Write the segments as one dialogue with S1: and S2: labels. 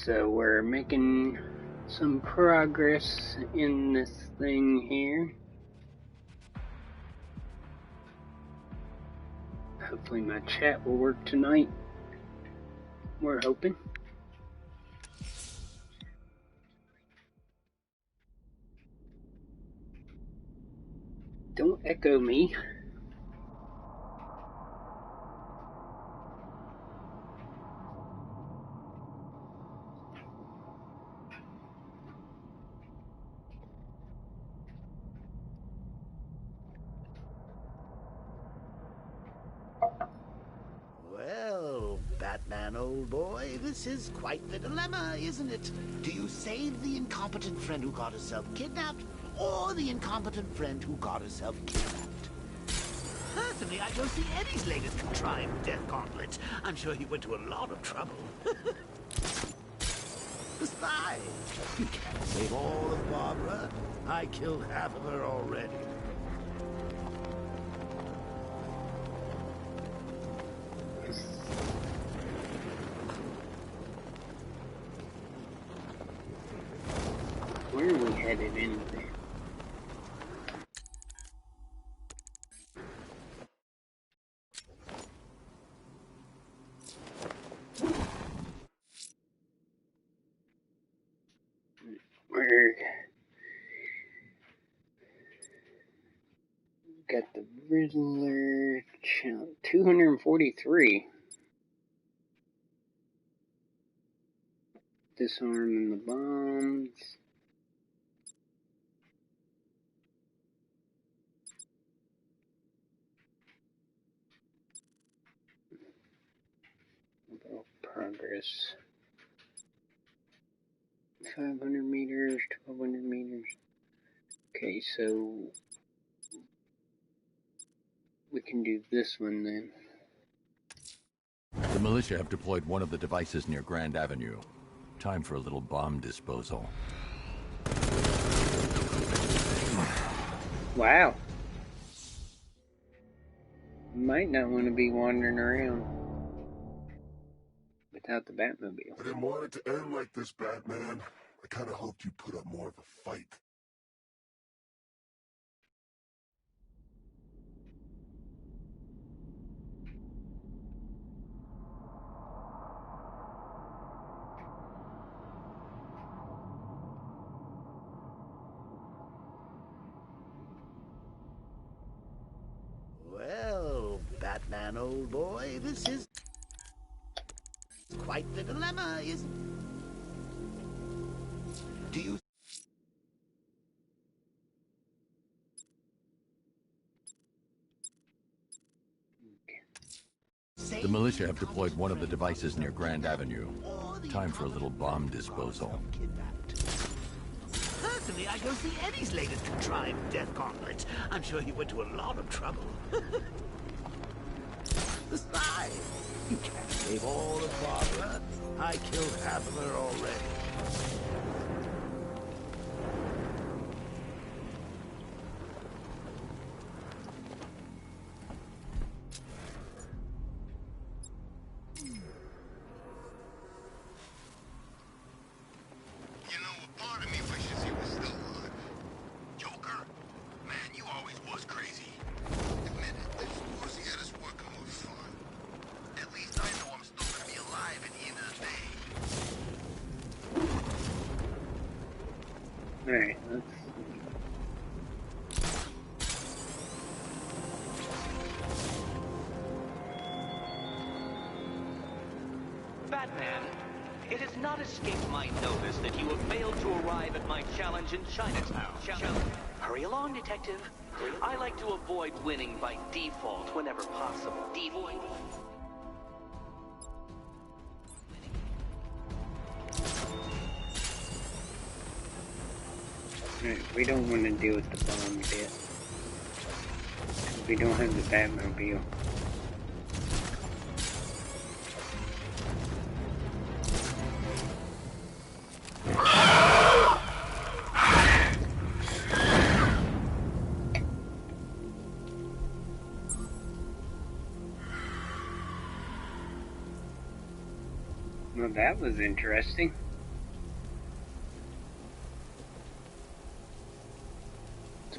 S1: So we're making some progress in this thing here. Hopefully my chat will work tonight. We're hoping. Don't echo me.
S2: Well, Batman, old boy, this is quite the dilemma, isn't it? Do you save the incompetent friend who got herself kidnapped, or the incompetent friend who got herself kidnapped? Personally, I don't see Eddie's latest contrived death gauntlet. I'm sure he went to a lot of trouble. Besides, you can't save all of Barbara. I killed half of her already.
S1: Where are we headed in there? We're got the Riddler 243. Disarming the bombs. Progress. 500 meters, 1200 meters. Okay, so we can do this one then.
S3: The militia have deployed one of the devices near Grand Avenue. Time for a little bomb disposal.
S1: Wow. Might not want to be wandering around without the Batmobile.
S4: I didn't want it to end like this, Batman. I kind of hoped you'd put up more of a fight.
S2: Well, Batman, old boy, this is quite the dilemma, isn't it? Do you...
S3: The militia have deployed one of the devices near Grand Avenue. Time for a little bomb disposal.
S2: Personally, I don't see Eddie's latest contrived death gauntlet. I'm sure he went to a lot of trouble. Besides, you can't save all of Barbara. I killed half of her already.
S1: Alright, let's...
S5: Batman, it has not escaped my notice that you have failed to arrive at my challenge in Chinatown. Hurry along, Detective. I like to avoid winning by default whenever possible.
S1: Alright, we don't want to deal with the bombs yet. We don't have the Batmobile. Well, that was interesting.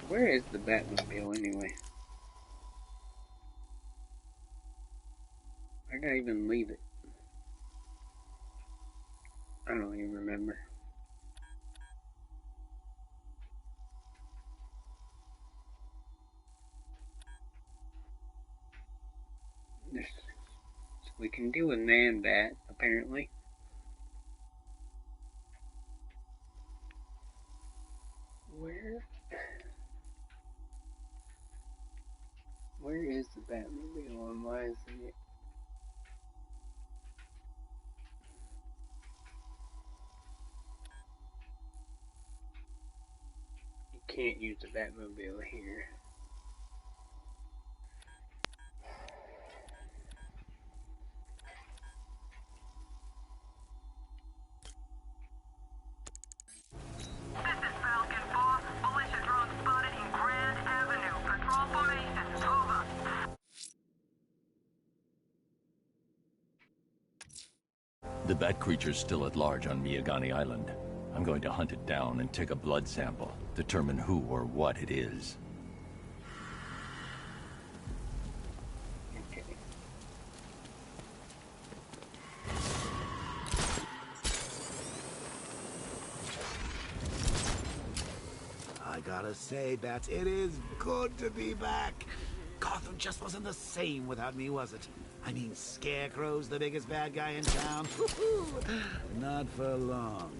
S1: Where is the Batmobile anyway? Where did I even leave it? I don't even remember. So we can do a Man-Bat, apparently. Where is the Batmobile and why isn't it? You can't use the Batmobile here.
S3: The bat creature's still at large on Miyagani Island. I'm going to hunt it down and take a blood sample, determine who or what it is.
S1: Okay.
S2: I gotta say, Bats, it is good to be back. Gotham just wasn't the same without me, was it? I mean, Scarecrow's the biggest bad guy in town. Not for long.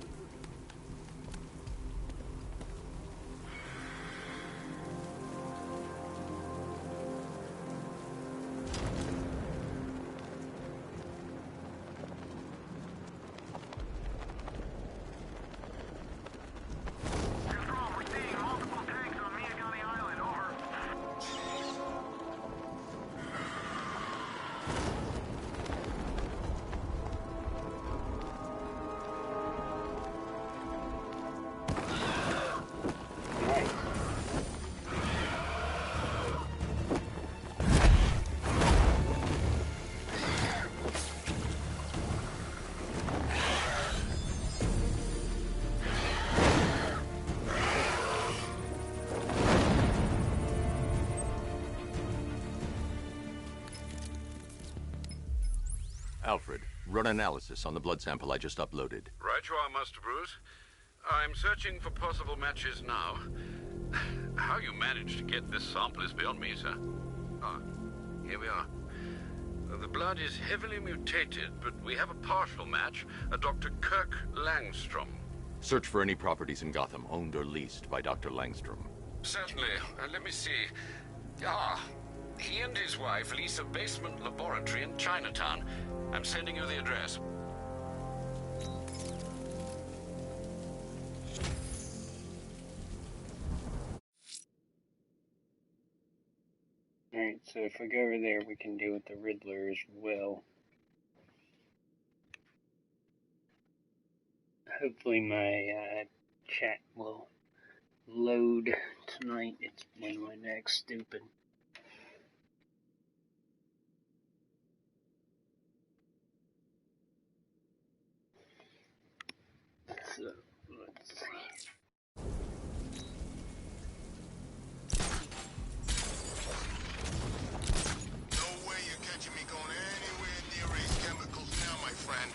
S3: Alfred, run analysis on the blood sample I just uploaded.
S6: Right you are, Master Bruce. I'm searching for possible matches now. How you managed to get this sample is beyond me, sir. Ah, here we are. The blood is heavily mutated, but we have a partial match, a Dr. Kirk Langstrom.
S3: Search for any properties in Gotham owned or leased by Dr. Langstrom.
S6: Certainly. Let me see. Ah, he and his wife lease a basement laboratory in Chinatown. I'm sending you the address.
S1: Alright, so if we go over there, we can deal with the Riddler as well. Hopefully my chat will load tonight. It's when my neck's stupid. So, let's see.
S4: No way you're catching me going anywhere near these chemicals now, my friend.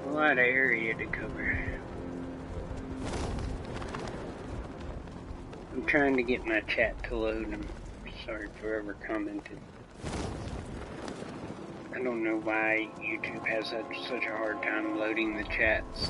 S1: A lot of area to cover. I'm trying to get my chat to load. I'm sorry for whoever commented. I don't know why YouTube has such a hard time loading the chats.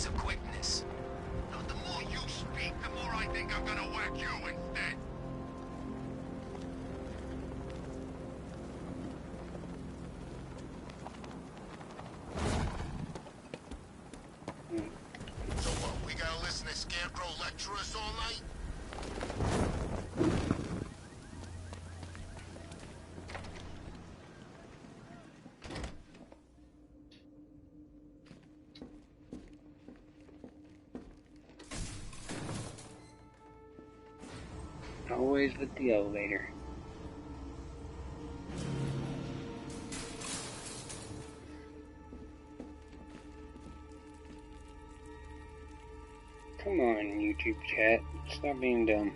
S7: piece of quickness.
S4: Now, the more you speak, the more I think I'm gonna whack you instead. So what, we gotta listen to Scarecrow lecture us all night?
S1: Always with the elevator. Come on, YouTube chat. Stop being dumb.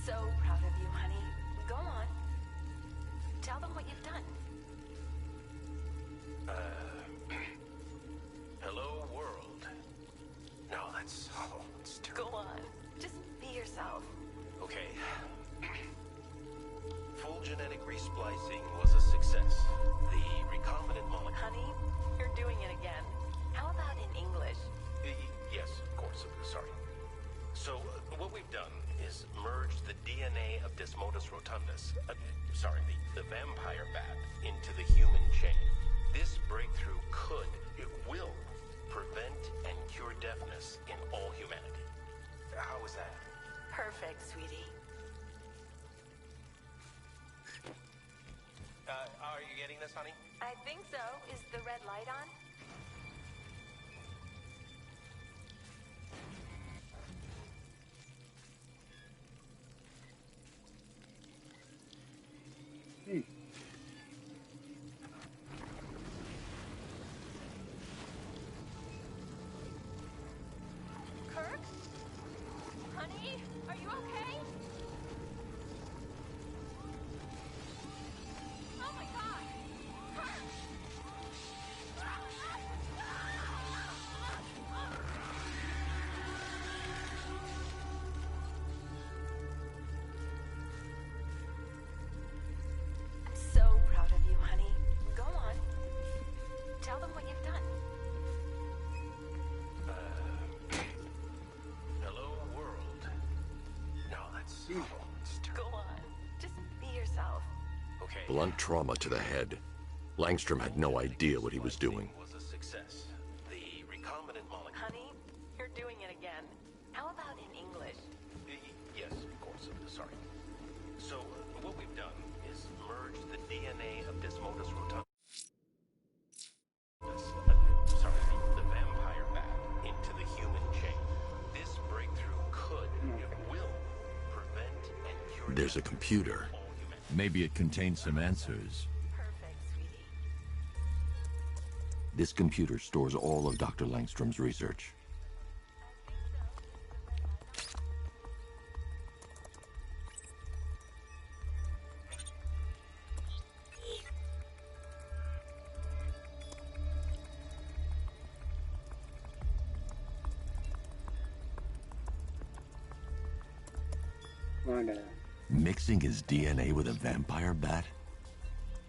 S8: So proud of you, honey. Go on. Tell them what you've done.
S7: Hello, world. No, that's... Oh, it's
S8: Go
S7: terrible.
S8: on. Just be yourself.
S7: Okay. Full genetic resplicing was a success. The recombinant molecule...
S8: Honey, you're doing it again. How about in English?
S7: Yes, of course. Sorry. So, what we've done is merged the DNA of Desmodus rotundus, the vampire bat, into the human chain. This breakthrough it will, prevent and cure deafness in all humanity. How is that?
S8: Perfect, sweetie.
S7: Are you getting this, honey?
S8: I think so. Is the red light on? Kirk? Honey, are you okay? Oh my God! Kirk! I'm so proud of you, honey. Go on. Tell them what you've done.
S7: Hello, world. No, that's... Oh, it's
S8: Go
S7: terrible.
S8: on. Just be yourself.
S7: Okay.
S3: Blunt trauma to the head. Langstrom had no idea what he was doing.
S7: Was a success. The recombinant molecule...
S8: Honey, you're doing it again. How about in English?
S7: Yes, of course. Sorry. So, what we've done is merge the DNA of Desmodus rotundus, the vampire bat, into the human chain. This breakthrough it will, prevent and cure...
S3: There's a computer.
S7: all humanity.
S3: Maybe it contains some answers.
S8: Perfect, sweetie.
S3: This computer stores all of Dr. Langstrom's research. Mixing his DNA with a vampire bat?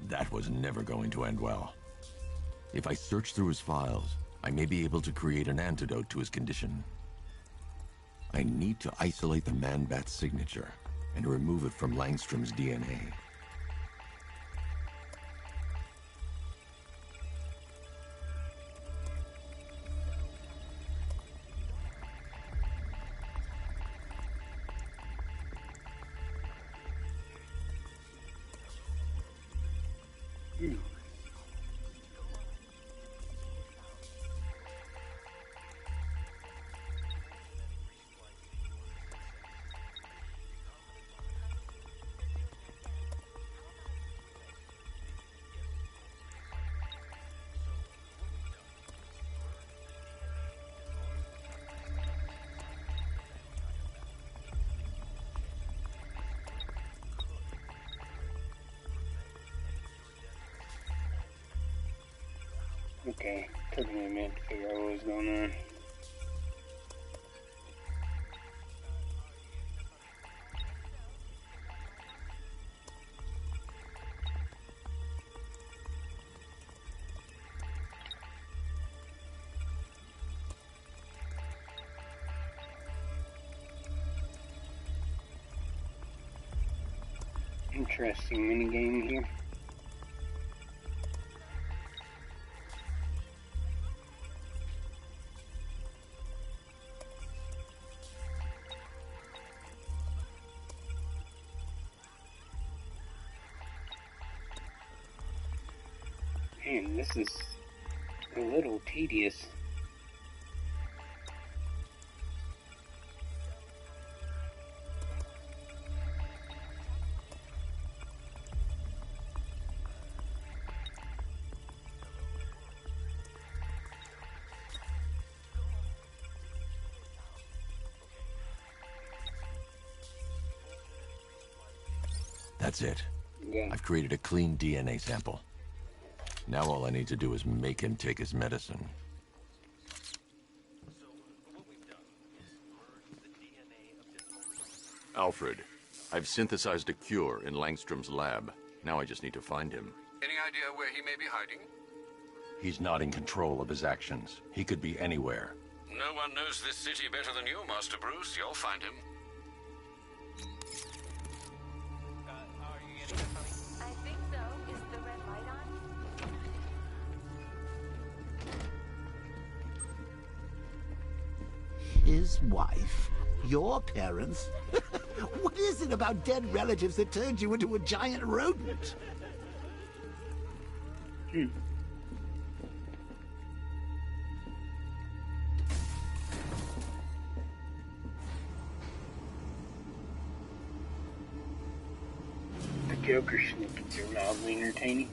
S3: That was never going to end well. If I search through his files, I may be able to create an antidote to his condition. I need to isolate the man-bat signature and remove it from Langstrom's DNA.
S1: Okay, took me a minute to figure out what was going on. Interesting minigame here. Man, this is a little tedious.
S3: That's it.
S1: Yeah.
S3: I've created a clean DNA sample. Now all I need to do is make him take his medicine.
S7: So, what we've done is merge the DNA of this...
S3: Alfred, I've synthesized a cure in Langstrom's lab. Now I just need to find him.
S6: Any idea where he may be hiding?
S3: He's not in control of his actions. He could be anywhere.
S6: No one knows this city better than you, Master Bruce. You'll find him.
S7: Are you getting it, honey?
S8: I think so. Is the red light on?
S2: His wife? Your parents? What is it about dead relatives that turned you into a giant rodent?
S1: The Joker snippets are mildly entertaining.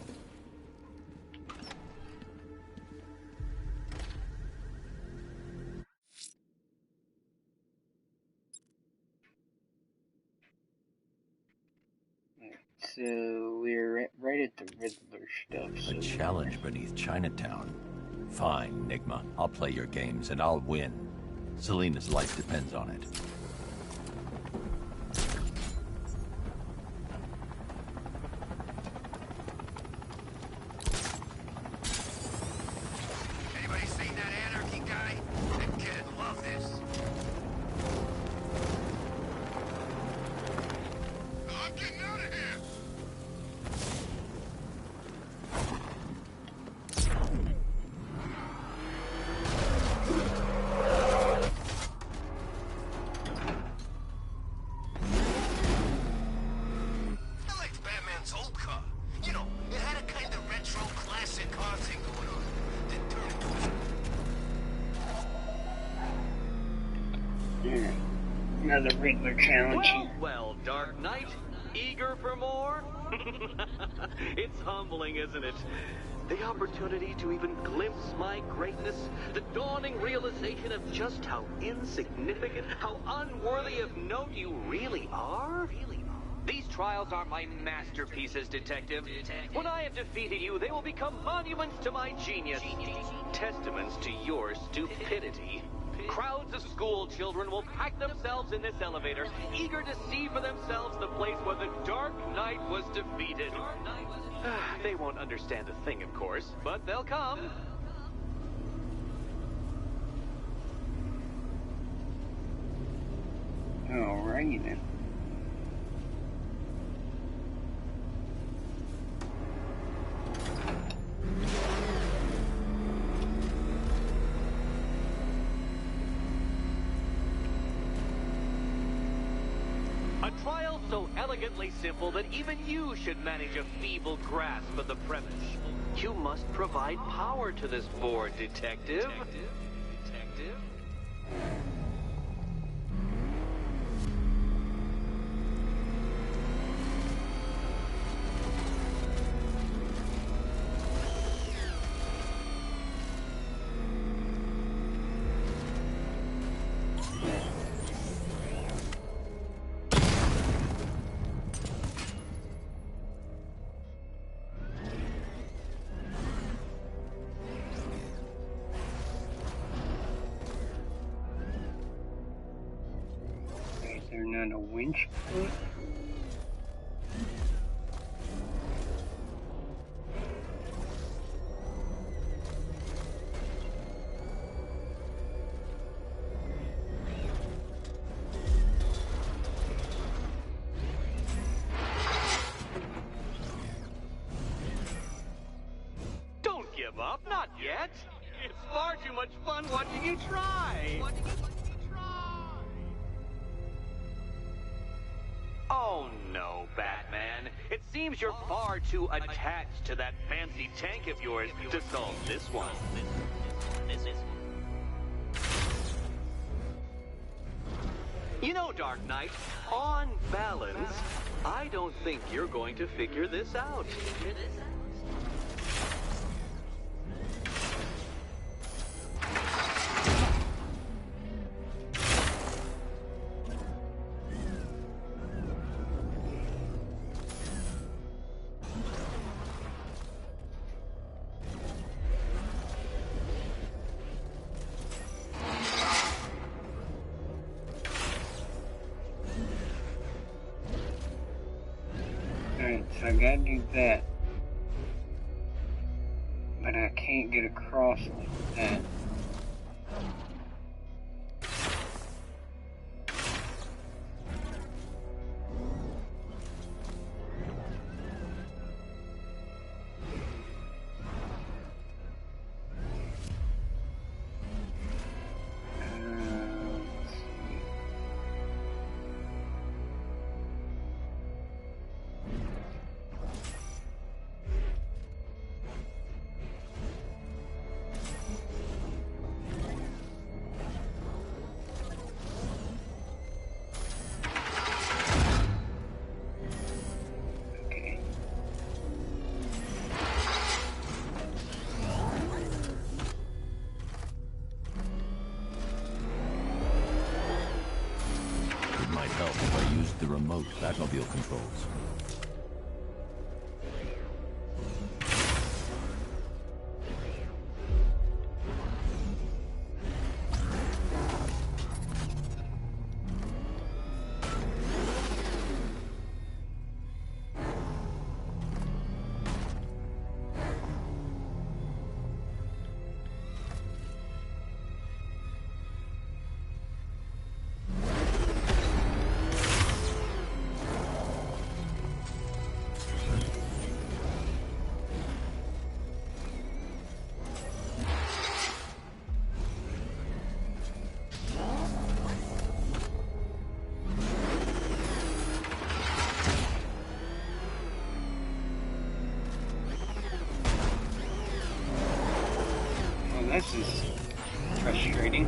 S1: So we're right at the Riddler stuff.
S3: A
S1: So
S3: challenge beneath Chinatown. Fine, Nigma. I'll play your games and I'll win. Selena's life depends on it.
S6: Anybody seen that anarchy guy? That kid love this. I'm getting out of here! I liked Batman's old car. You know, it had a kind of retro classic car thing going on. Then turned into a...
S1: yeah. Another Riddler challenge.
S5: Well, Dark Knight, eager for more? It's humbling, isn't it? The opportunity to even glimpse my greatness, the dawning realization of just how insignificant, how unworthy of note you really are? These trials are my masterpieces, Detective. When I have defeated you, they will become monuments to my genius, testaments to your stupidity. Crowds of school children will pack themselves in this elevator, eager to see for themselves the place where the Dark Knight was defeated. They won't understand a thing, of course, but they'll come.
S1: Alrighty then.
S5: A trial so elegantly simple that even you should manage a feeble grasp of the premise. You must provide power to this board, Detective. Detective?
S1: on a winch point?
S5: Don't give up, not yet. It's far too much fun watching you try. Oh no, Batman. It seems you're far too attached to that fancy tank of yours to solve this one. You know, Dark Knight, on balance, I don't think you're going to figure this out.
S1: Alright, so I gotta do that. But I can't get across like that.
S3: The remote Batmobile controls. This is frustrating.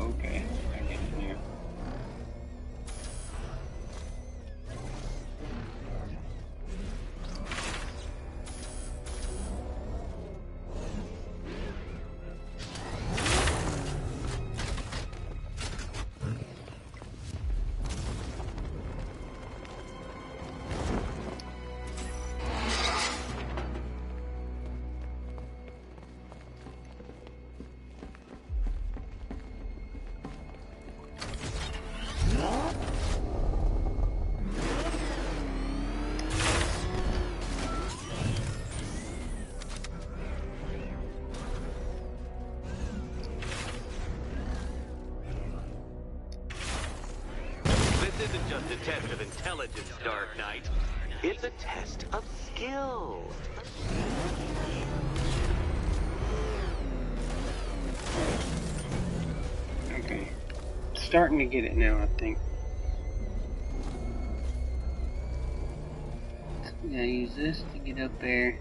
S3: Okay. I get it now.
S5: This isn't just a test of intelligence, Dark Knight. It's a test of skill.
S1: Okay. Starting to get it now, I think. I'm gonna use this to get up there.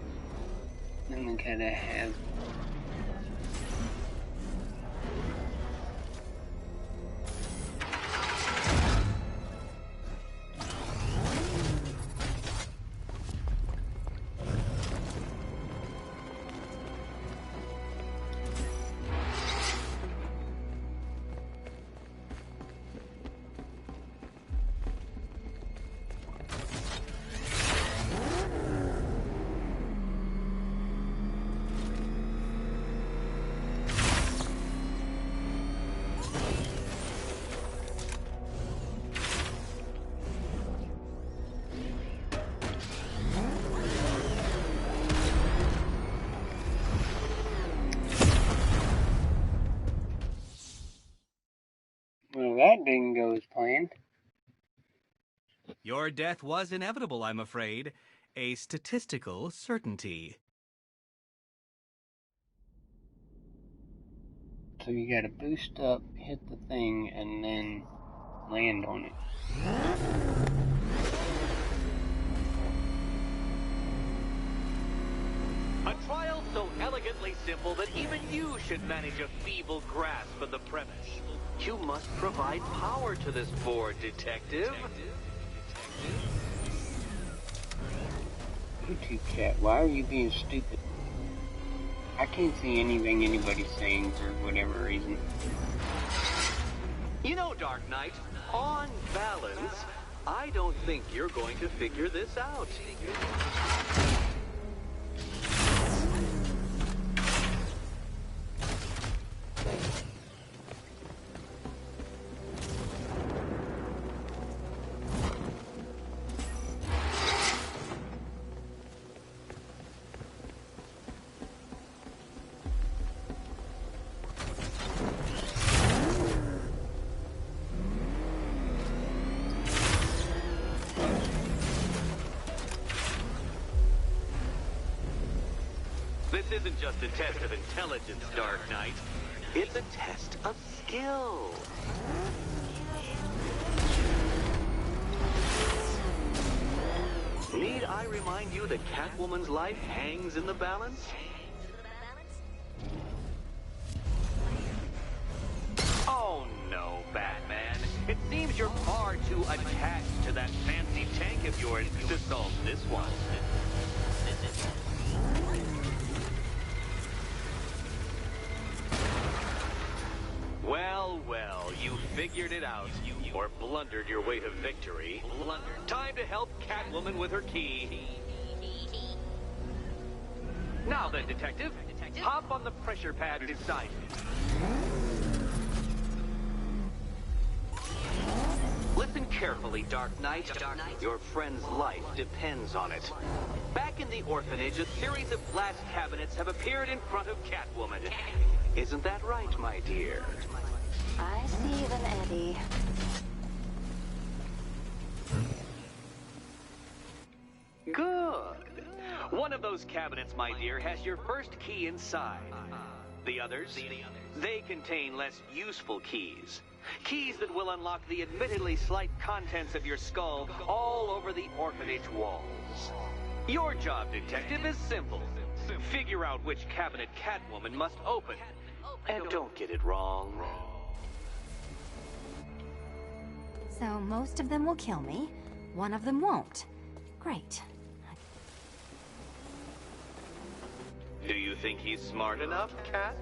S1: And then kind of have... that didn't go as planned.
S9: Your death was inevitable, I'm afraid. A statistical certainty.
S1: So you gotta boost up, hit the thing, and then land on it.
S5: A trial so elegantly simple that even you should manage a feeble grasp of the premise. You must provide power to this board, Detective.
S1: YouTube chat, why are you being stupid? I can't see anything anybody's saying for whatever reason.
S5: You know, Dark Knight, on balance, I don't think you're going to figure this out. This isn't just a test of intelligence, Dark Knight. It's a test of skill. Need I remind you that Catwoman's life hangs in the balance? Oh no, Batman. It seems you're far too attached to that fancy tank of yours to solve this one. Well, well, you figured it out. Or blundered your way to victory. Time to help Catwoman with her key. Now then, Detective, hop on the pressure pad beside me. Listen carefully, Dark Knight. Your friend's life depends on it. Back in the orphanage, a series of glass cabinets have appeared in front of Catwoman. Isn't that right, my dear?
S8: I see them, Eddie.
S5: Good. One of those cabinets, my dear, has your first key inside. The others, they contain less useful keys. Keys that will unlock the admittedly slight contents of your skull all over the orphanage walls. Your job, Detective, is simple. Figure out which cabinet Catwoman must open. And don't get it wrong.
S8: So most of them will kill me. One of them won't. Great.
S5: Do you think he's smart enough, Cat?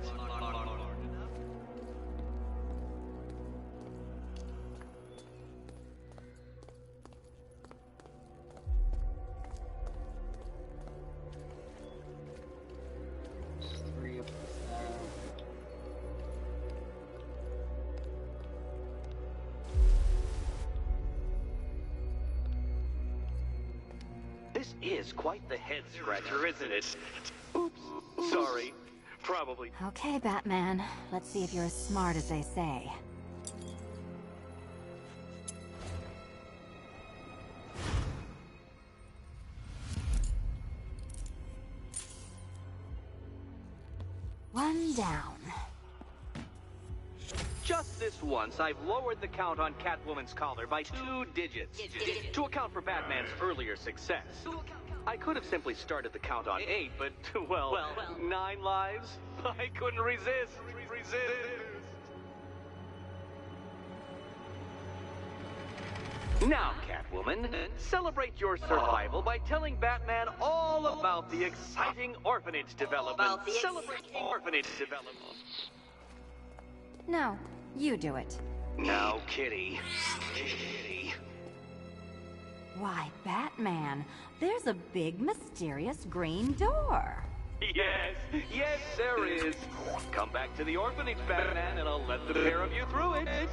S5: This is quite the head-scratcher, isn't it? Oops. Sorry. Probably.
S8: Okay, Batman. Let's see if you're as smart as they say. One down.
S5: Just this once, I've lowered the count on Catwoman's collar by 2 digits to account for Batman's earlier success. I could have simply started the count on 8, but, well, 9 lives? I couldn't resist. Now, Catwoman, celebrate your survival by telling Batman all about the exciting orphanage development. Celebrate orphanage development.
S8: No, you do it.
S5: Now, Kitty.
S8: Why, Batman, there's a big mysterious green door.
S5: Yes, there is. Come back to the orphanage, Batman, and I'll let the pair of you through it.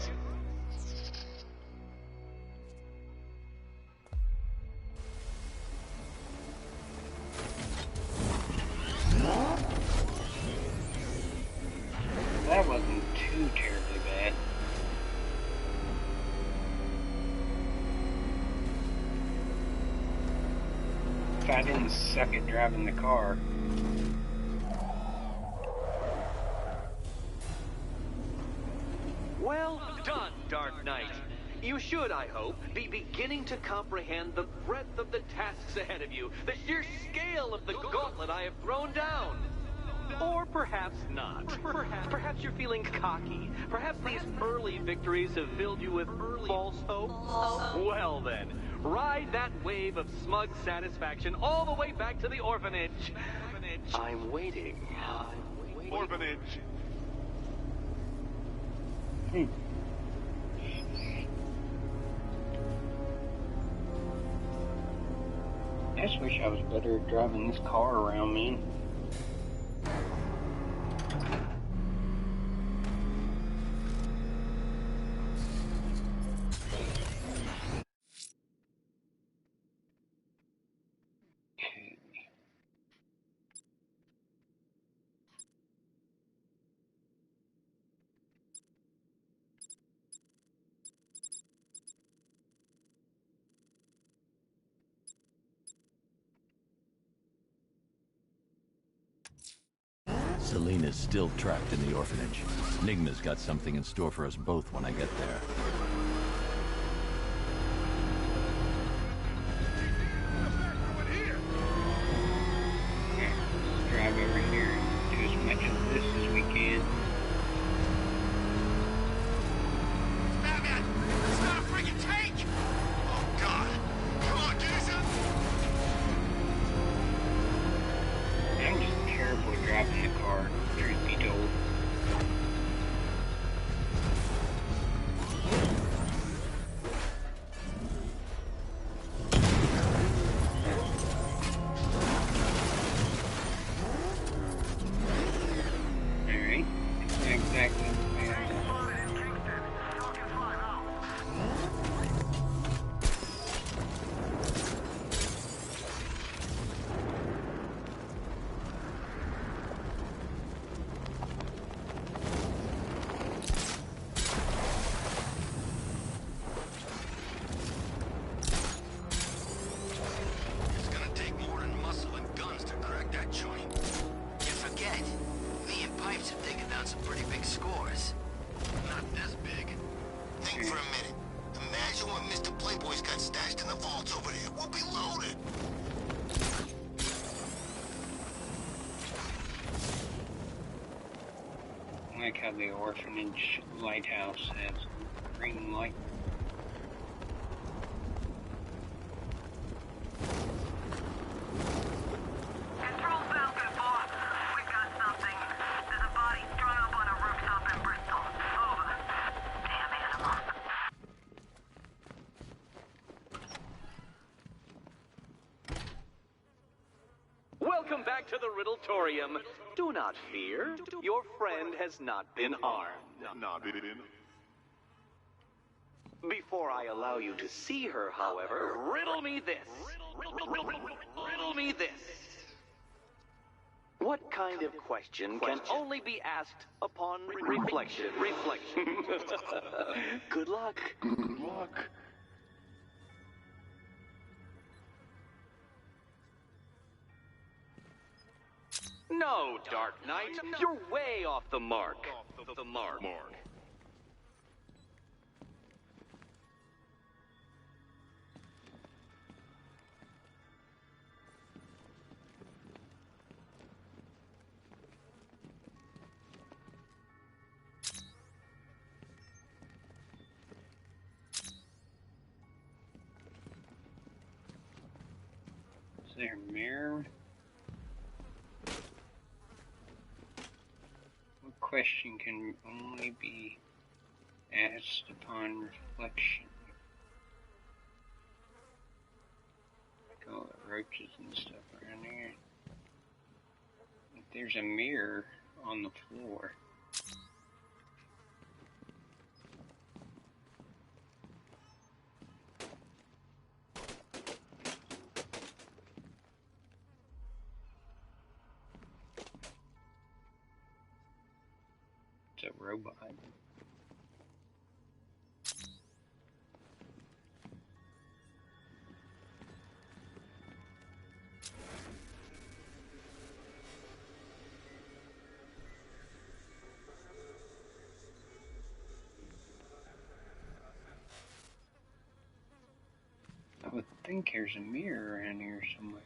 S1: That wasn't too terribly bad. If I didn't suck at driving the car.
S5: Well done, Dark Knight. You should, I hope, be beginning to comprehend the breadth of the tasks ahead of you, the sheer scale of the gauntlet I have thrown down. Or perhaps not. Perhaps you're feeling cocky. Perhaps these early victories have filled you with false hope. Well then, ride that wave of smug satisfaction all the way back to the orphanage. I'm waiting. Orphanage.
S1: I just wish I was better at driving this car around, man.
S3: Selena's still trapped in the orphanage. Nigma's got something in store for us both when I get there.
S1: Let's drive over here and do as much of this as we can.
S2: Batman! It's not a freaking tank! Oh, God! Come on, do something!
S1: I'm just terrible at driving the car, truth be told. Alright, it's not exactly the way I
S2: It's gonna take more than muscle and guns to crack that joint. You forget. Me and Pipes have taken down some pretty big scores. Not this big. Think for a minute. Imagine what Mr. Playboy's got stashed in the vaults over there. We'll be loaded.
S1: I like how the orphanage lighthouse has green light.
S10: Control Falcon, boss. We've got something. There's a body strung up on a rooftop in Bristol. Over. Damn animal.
S5: Welcome back to the Riddletorium. Do not fear. Your friend has not been harmed. Before I allow you to see her, however, riddle me this. Riddle me this. What kind of question can only be asked upon reflection? Good luck. Good luck. No, Dark Knight. You're way off the mark.
S1: Is there a mirror? What question can only be asked upon reflection? Look at all the roaches and stuff around here. There's a mirror on the floor. It's a robot. would think there's a mirror around here somewhere.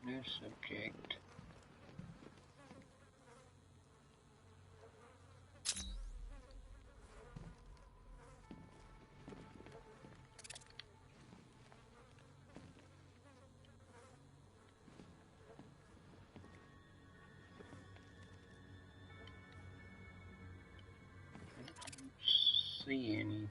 S1: No subject. I don't see anything.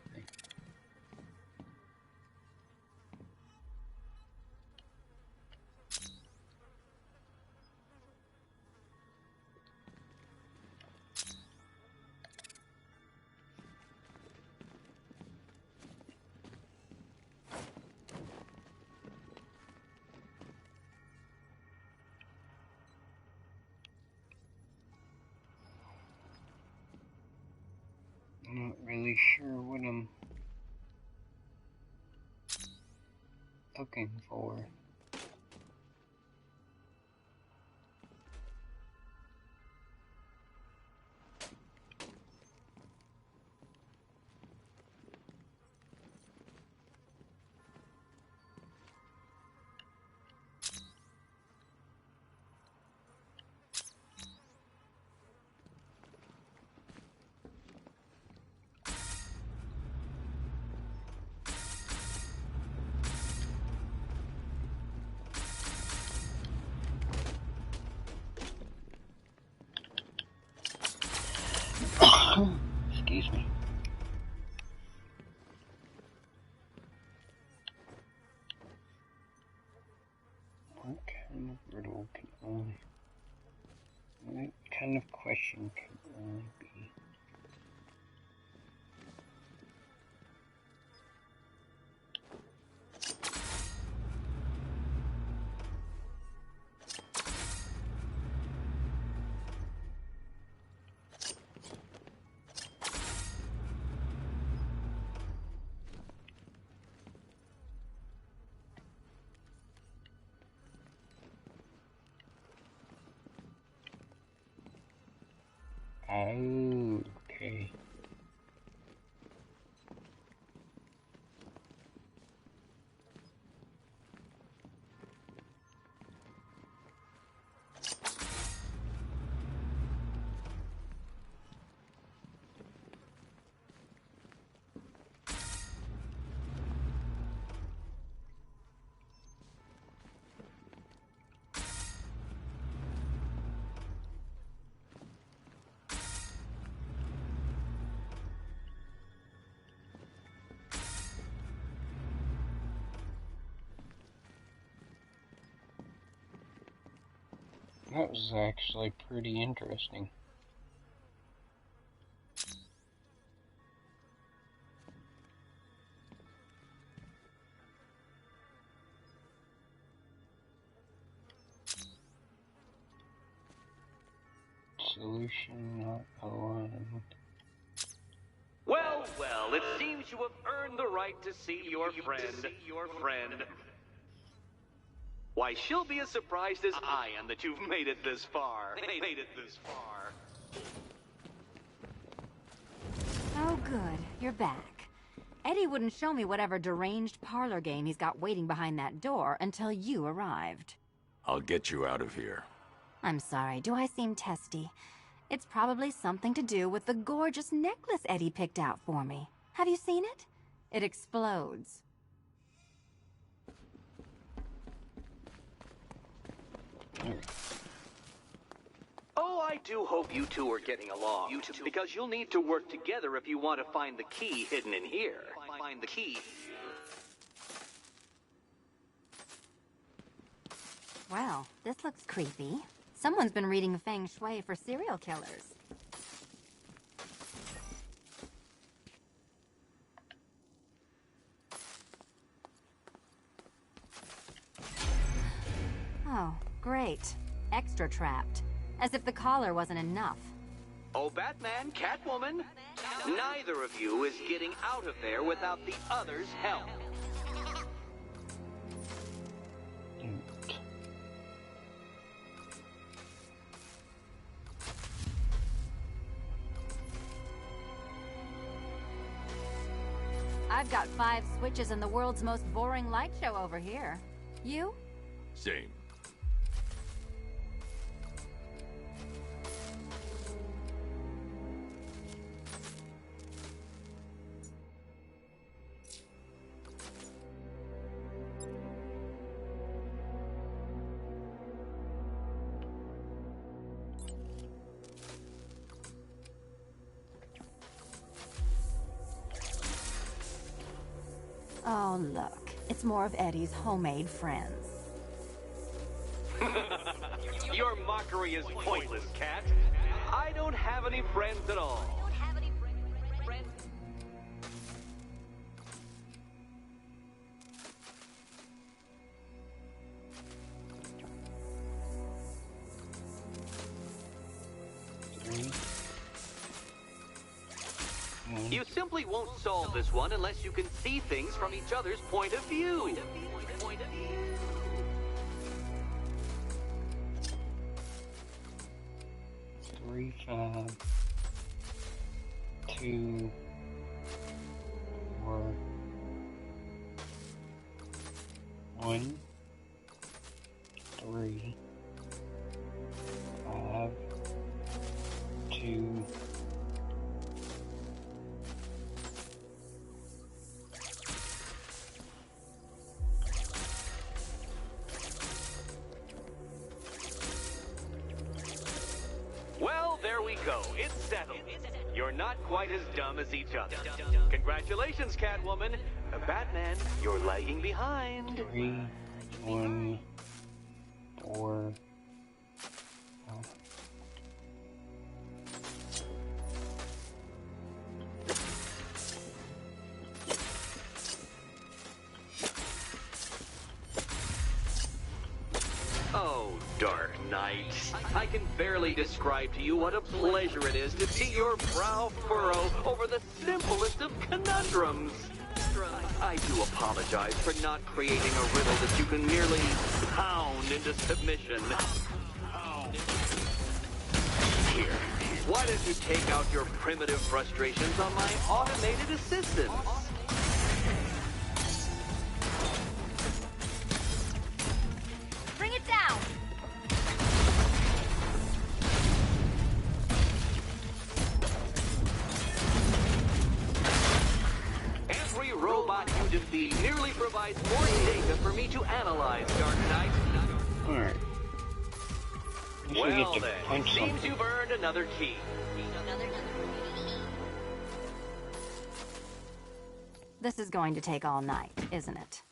S1: I'm not really sure what I'm looking for. Excuse me. What kind of riddle can only... What kind of question can only be... Oh, okay. That was actually pretty interesting. Solution not alarmed.
S5: Well, well, it seems you have earned the right to see your friend. Why, she'll be as surprised as I am that you've made it this far.
S11: Oh, good. You're back. Eddie wouldn't show me whatever deranged parlor game he's got waiting behind that door until you arrived.
S3: I'll get you out of here.
S11: I'm sorry, do I seem testy? It's probably something to do with the gorgeous necklace Eddie picked out for me. Have you seen it? It explodes.
S5: Oh, I do hope you two are getting along. Because you'll need to work together if you want to find the key hidden in here. Find the key.
S11: Well, this looks creepy. Someone's been reading Feng Shui for serial killers. Oh, great. Extra trapped. As if the collar wasn't enough.
S5: Oh, Batman, Catwoman, neither of you is getting out of there without the other's help.
S11: I've got 5 switches in the world's most boring light show over here. You?
S3: Same.
S11: Oh, look. It's more of Eddie's homemade friends.
S5: Your mockery is pointless, Cat. I don't have any friends at all. You simply won't solve this one unless you can see things from each other's point of view.
S1: 3, 5, 2, 4, 1, 3, 5, 2.
S5: Well, there we go. It's settled. You're not quite as dumb as each other. Congratulations, Catwoman. Batman, you're lagging behind.
S1: 3, 1, 4.
S5: Oh, Dark Knight. I can barely describe to you what a pleasure it is to see your brow furrow over the simplest of conundrums. I do apologize for not creating a riddle that you can merely pound into submission. Here, why don't you take out your primitive frustrations on my automated assistants?
S11: Bring it down!
S5: Every robot you defeat merely provides more data for me to analyze, Dark Knight.
S1: Alright.
S5: Well then, it seems you've earned another key.
S11: This is going to take all night, isn't it?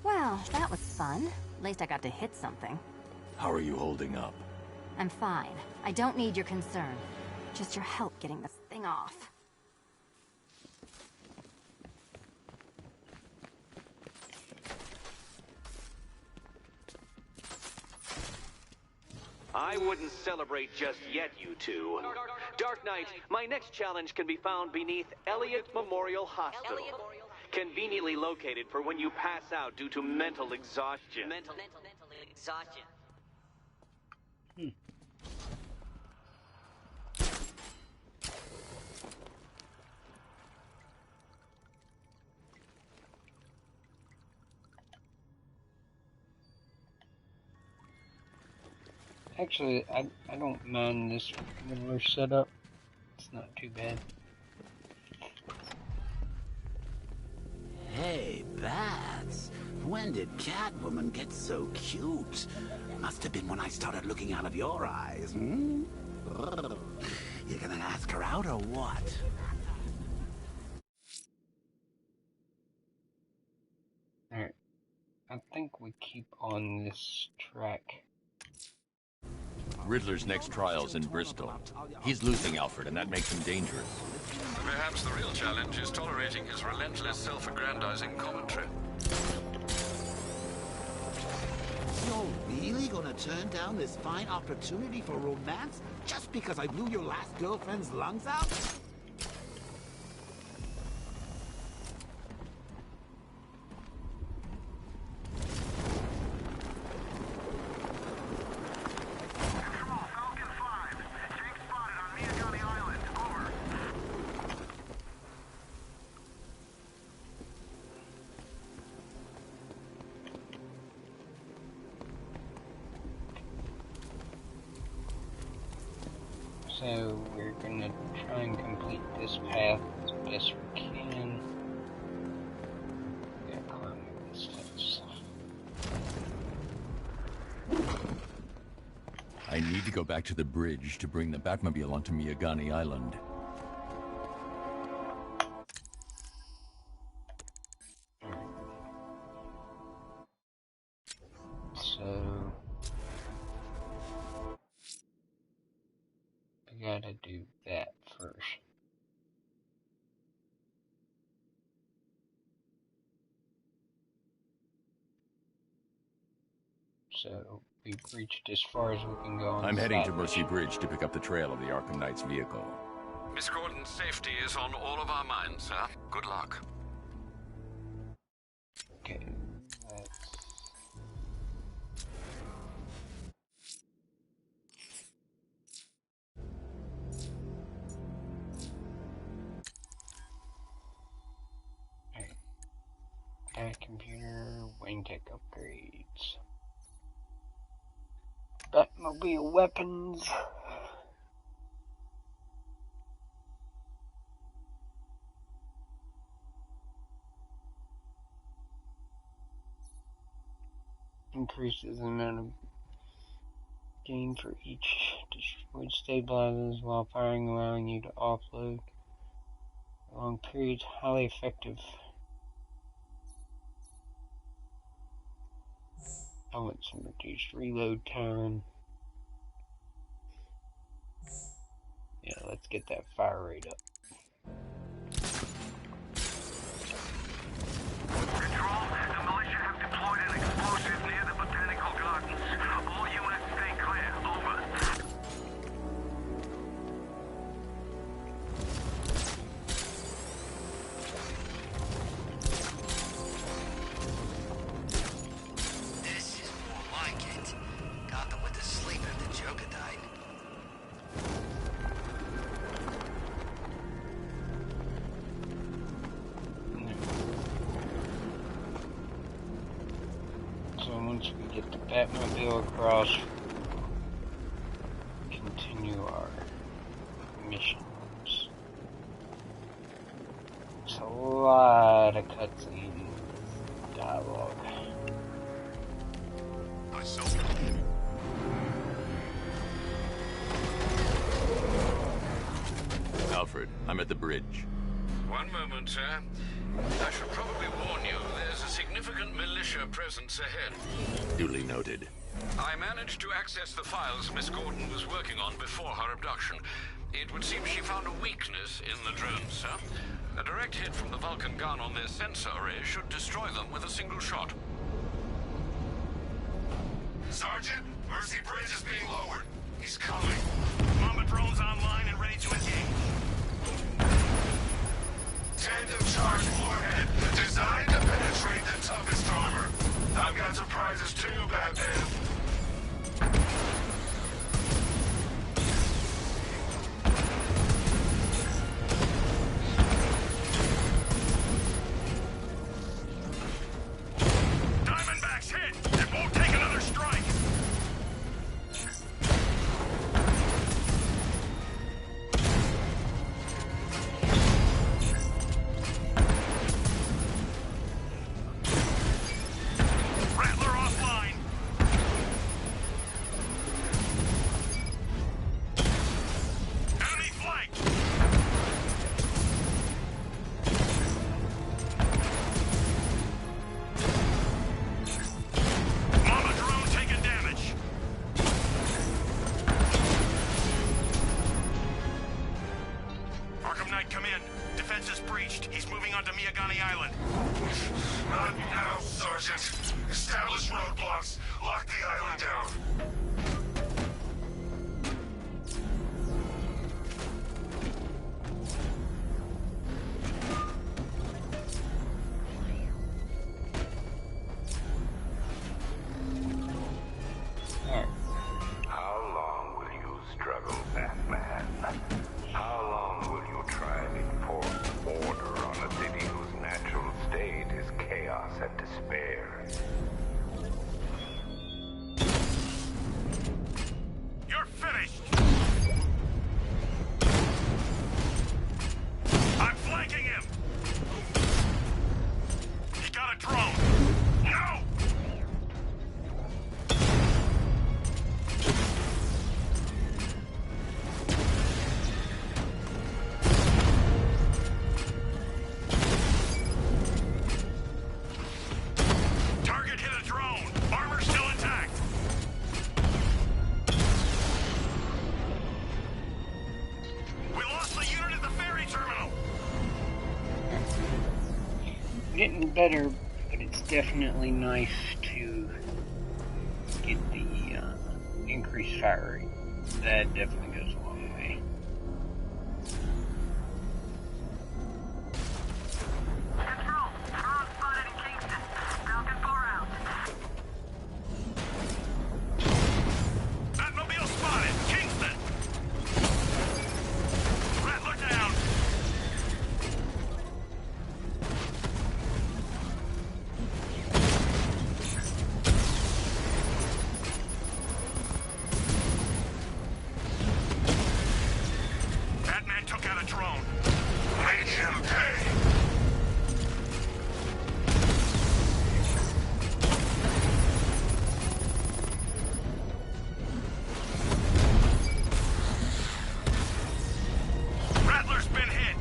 S11: Well, that was fun. At least I got to hit something.
S3: How are you holding up?
S11: I'm fine. I don't need your concern. Just your help getting this thing off.
S5: I wouldn't celebrate just yet, you two. Dark Knight, my next challenge can be found beneath Elliott Memorial Hospital. Conveniently located for when you pass out due to mental exhaustion.
S12: Mental exhaustion.
S1: Actually, I don't mind this Riddler setup. It's not too bad.
S2: bats? When did Catwoman get so cute? Must have been when I started looking out of your eyes, hmm? You gonna ask her out or what?
S1: Alright. I think we keep on this track.
S3: Riddler's next trial's in Bristol. He's losing Alfred, and that makes him dangerous.
S6: Perhaps the real challenge is tolerating his relentless self-aggrandizing commentary.
S2: You're really gonna turn down this fine opportunity for romance just because I blew your last girlfriend's lungs out?
S1: So we're gonna try and complete this path as best we can. We gotta climb over this fence.
S3: I need to go back to the bridge to bring the Batmobile onto Miyagani Island.
S1: So I gotta do that first. So we've reached as far as we can go on
S3: I'm heading to
S1: side
S3: Mercy
S1: mission.
S3: Bridge to pick up the trail of the Arkham Knight's vehicle.
S6: Miss Gordon's safety is on all of our minds, sir. Good luck.
S1: Okay, let's... Alright. Data computer, Wayne Tech upgrades. Batmobile weapons. Increases the amount of gain for each destroyed stabilizers while firing, allowing you to offload long periods. Highly effective. I want some reduced reload time. Yeah, let's get that fire rate up.
S10: Control, the militia have deployed an explosive near the Botanical Gardens. All units stay clear. Over.
S13: This is more like it. Gotham went to sleep after Joker died.
S1: So once we get the Batmobile across, continue our missions. It's a lot of cutscene dialogue.
S3: Alfred, I'm at the bridge.
S6: One moment, sir. I should probably warn you, there's a significant militia presence ahead.
S3: Duly noted.
S6: I managed to access the files Miss Gordon was working on before her abduction. It would seem she found a weakness in the drones, sir. A direct hit from the Vulcan gun on their sensor array should destroy them with a single shot.
S4: Sergeant, Mercy Bridge is being lowered. He's coming.
S14: Mama drones online and ready to engage.
S4: Tandem charge warhead, designed to penetrate the toughest armor. I've got surprises too, Batman.
S14: Diamondbacks hit! It won't take another strike! is breached. He's moving onto Miyagani Island.
S4: Not now, Sergeant. Establish roadblocks. Lock the island down.
S15: How long will you struggle, Batman? How long will you try and enforce order on a city whose natural state is chaos and despair?
S14: You're finished! I'm flanking him! He got a drone! No! Target hit a drone! Armor still intact! We lost the unit at the ferry terminal!
S1: Getting better, but it's definitely nice to get the increased fire rate. That definitely goes a long way.
S10: Control. Drone spotted in Kingston. Falcon 4 out.
S14: Batmobile spotted! Kingston! Rattler down! Batman took out a drone.
S4: Make him pay.
S14: Rattler's been hit.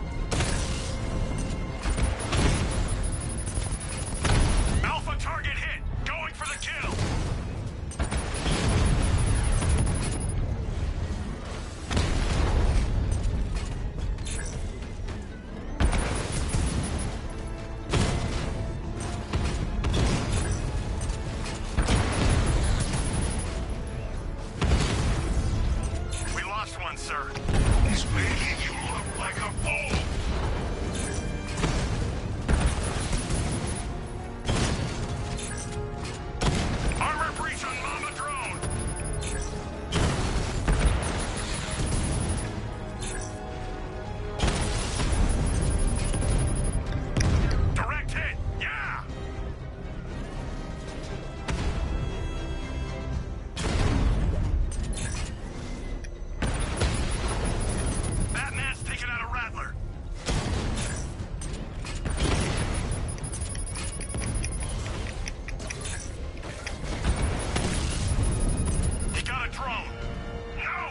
S14: Alpha target hit. Going for the kill. We lost one, sir.
S4: He's making you look like a fool.
S14: Armor breach on Mama drone. Direct hit. Yeah. Batman's taken out a Rattler. He got a drone. No!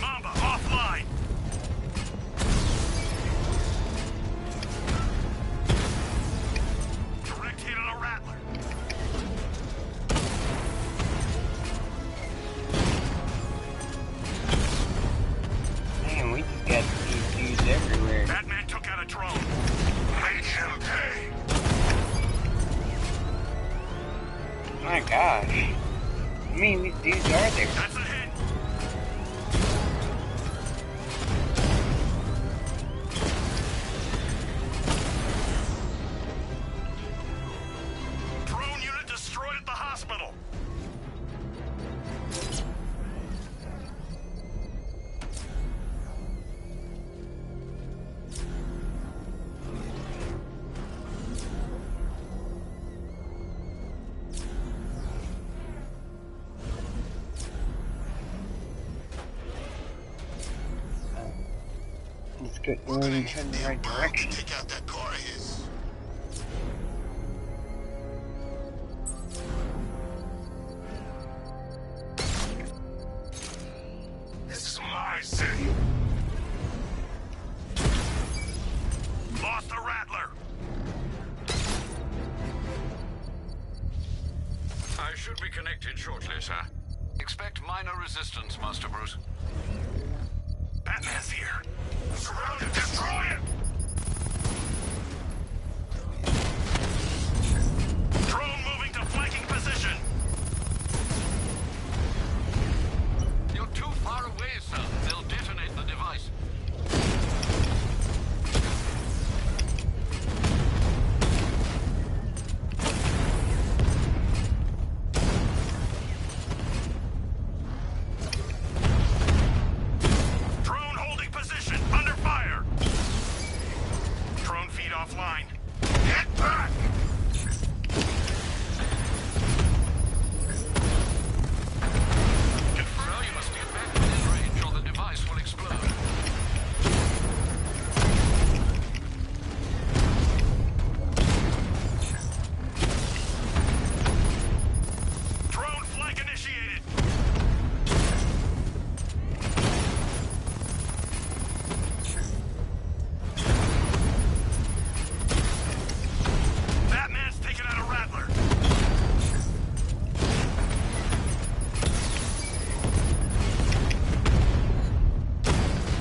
S14: Mamba offline. Direct hit on a Rattler.
S1: Man, we just got these dudes everywhere.
S14: Batman took out a drone.
S4: Make him pay.
S1: My gosh. I mean, these dudes are there.
S14: That's a hit. Drone unit destroyed at the hospital.
S1: Let's get going and turn in the right direction.
S2: Take out that car of his.
S6: be connected shortly, sir. Expect minor resistance, Master Bruce.
S14: Batman's here. Surround him, destroy him! Drone moving to flanking position.
S6: You're too far away, sir. They'll detonate the device.
S14: Drone holding position, under fire. Drone feed offline. Get back!
S6: Sir, you must get back within range or the device will explode.
S14: Drone flank initiated. Batman's taking out a Rattler.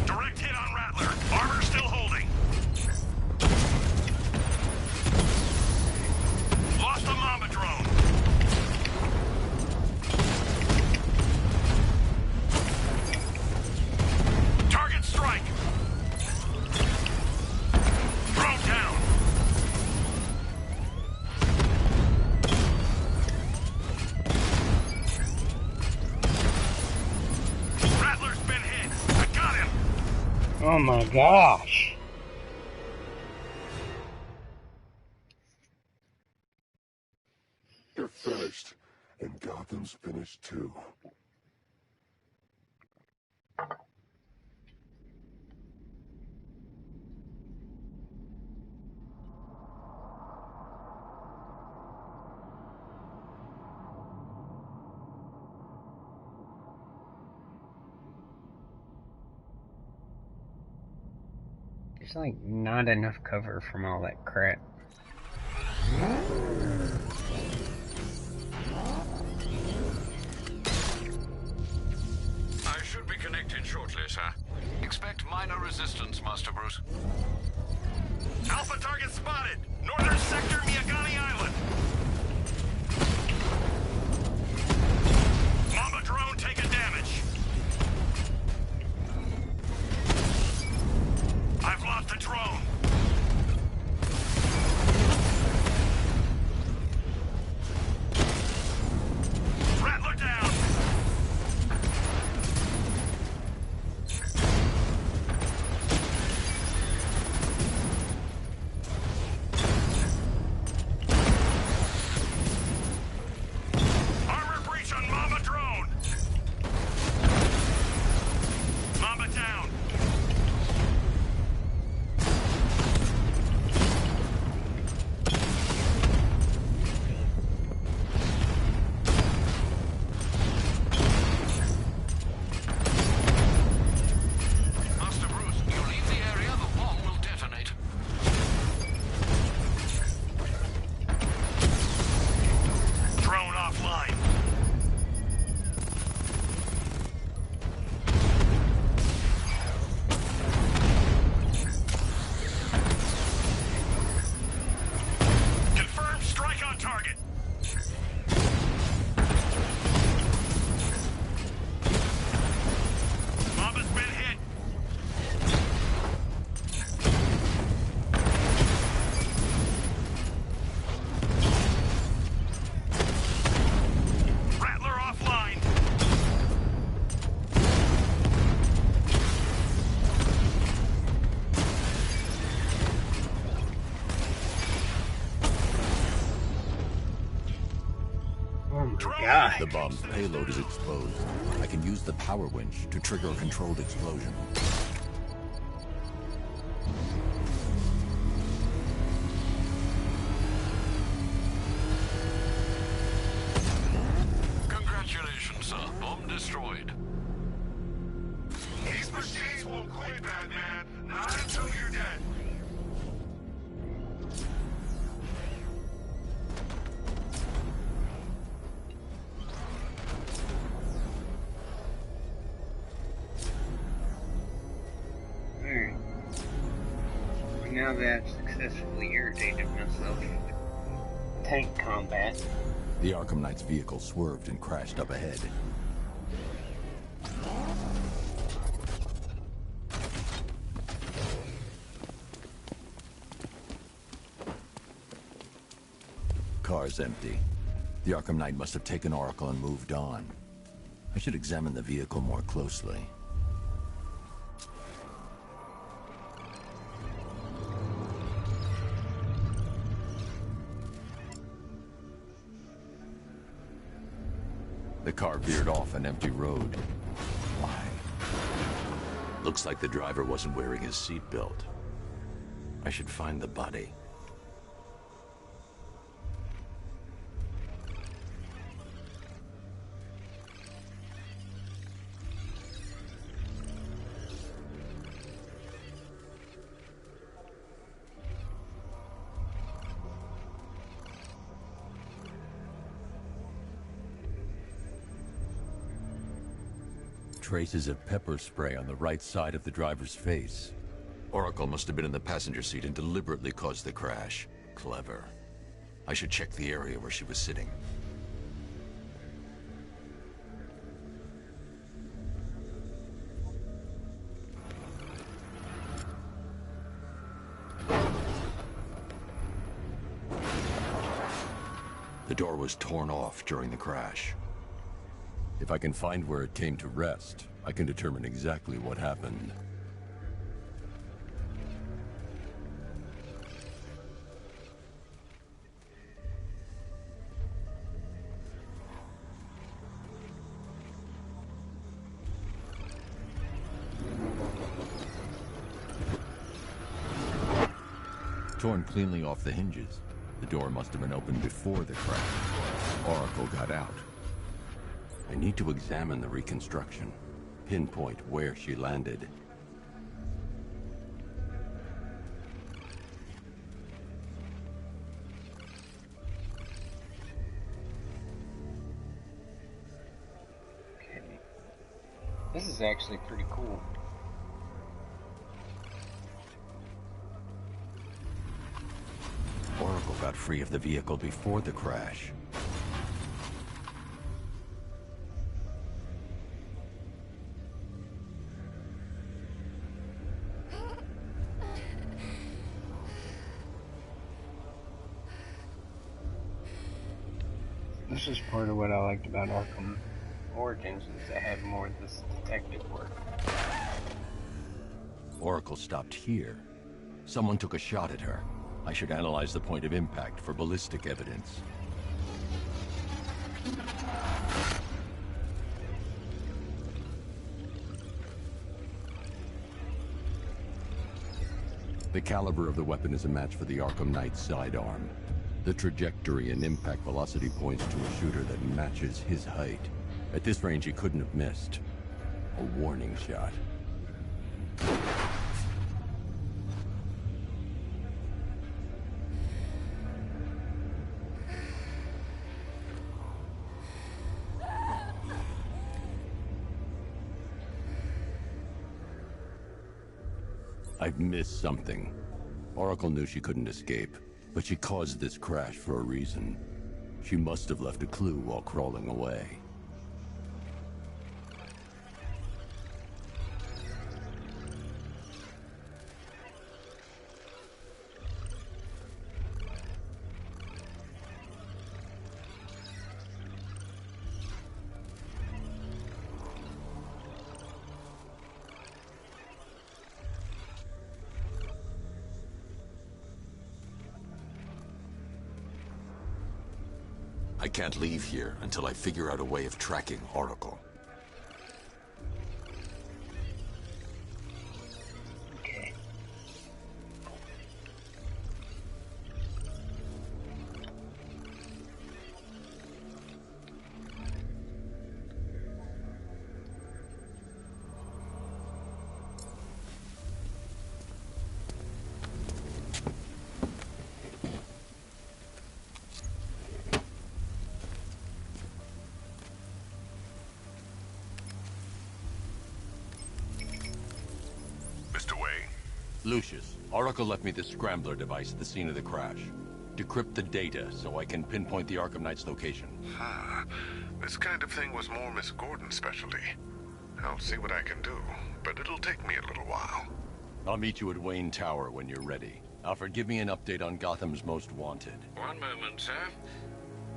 S14: Direct hit on Rattler. Armor still holding. Lost the Mamba drone. Target strike. Drone down. Rattler's been hit. I got him.
S1: Oh my gosh.
S16: You're finished, and Gotham's finished too.
S1: There's like not enough cover from all that crap.
S6: I should be connected shortly, sir. Expect minor resistance, Master Bruce.
S14: Alpha target spotted. Northern sector, Miyagani Island. Mamba drone taking damage. I've lost the drone. Rattler down. Armor breach on Mamba drone. Mamba down.
S6: Master Bruce, you leave the area, the bomb will detonate.
S14: Drone offline. Confirmed strike on target. Mamba's been hit. Rattler offline.
S1: Oh my
S14: Drone
S1: god.
S3: The bomb's payload is exposed. I can use the power winch to trigger a controlled explosion.
S6: Congratulations, sir. Bomb destroyed.
S14: These machines won't quit, Batman. Not until you're dead.
S1: now that I've successfully irritated myself with tank combat.
S3: The Arkham Knight's vehicle swerved and crashed up ahead. Car's empty. The Arkham Knight must have taken Oracle and moved on. I should examine the vehicle more closely. The car veered off an empty road. Why? Looks like the driver wasn't wearing his seatbelt. I should find the body. Traces of pepper spray on the right side of the driver's face. Oracle must have been in the passenger seat and deliberately caused the crash. Clever. I should check the area where she was sitting. The door was torn off during the crash. If I can find where it came to rest, I can determine exactly what happened. Torn cleanly off the hinges. The door must have been opened before the crash. Oracle got out. I need to examine the reconstruction, pinpoint where she landed.
S1: Okay. This is actually pretty cool.
S3: Oracle got free of the vehicle before the crash.
S1: This is part of what I liked about Arkham Origins, is they had more of this detective work.
S3: Oracle stopped here. Someone took a shot at her. I should analyze the point of impact for ballistic evidence. The caliber of the weapon is a match for the Arkham Knight's sidearm. The trajectory and impact velocity points to a shooter that matches his height. At this range, he couldn't have missed. A warning shot. I've missed something. Oracle knew she couldn't escape, but she caused this crash for a reason. She must have left a clue while crawling away. I can't leave here until I figure out a way of tracking Oracle.
S1: Okay.
S3: Lucius, Oracle left me the scrambler device at the scene of the crash. Decrypt the data so I can pinpoint the Arkham Knight's location.
S4: This kind of thing was more Miss Gordon's specialty. I'll see what I can do, but it'll take me a little while.
S3: I'll meet you at Wayne Tower when you're ready. Alfred, give me an update on Gotham's Most Wanted.
S6: One moment, sir.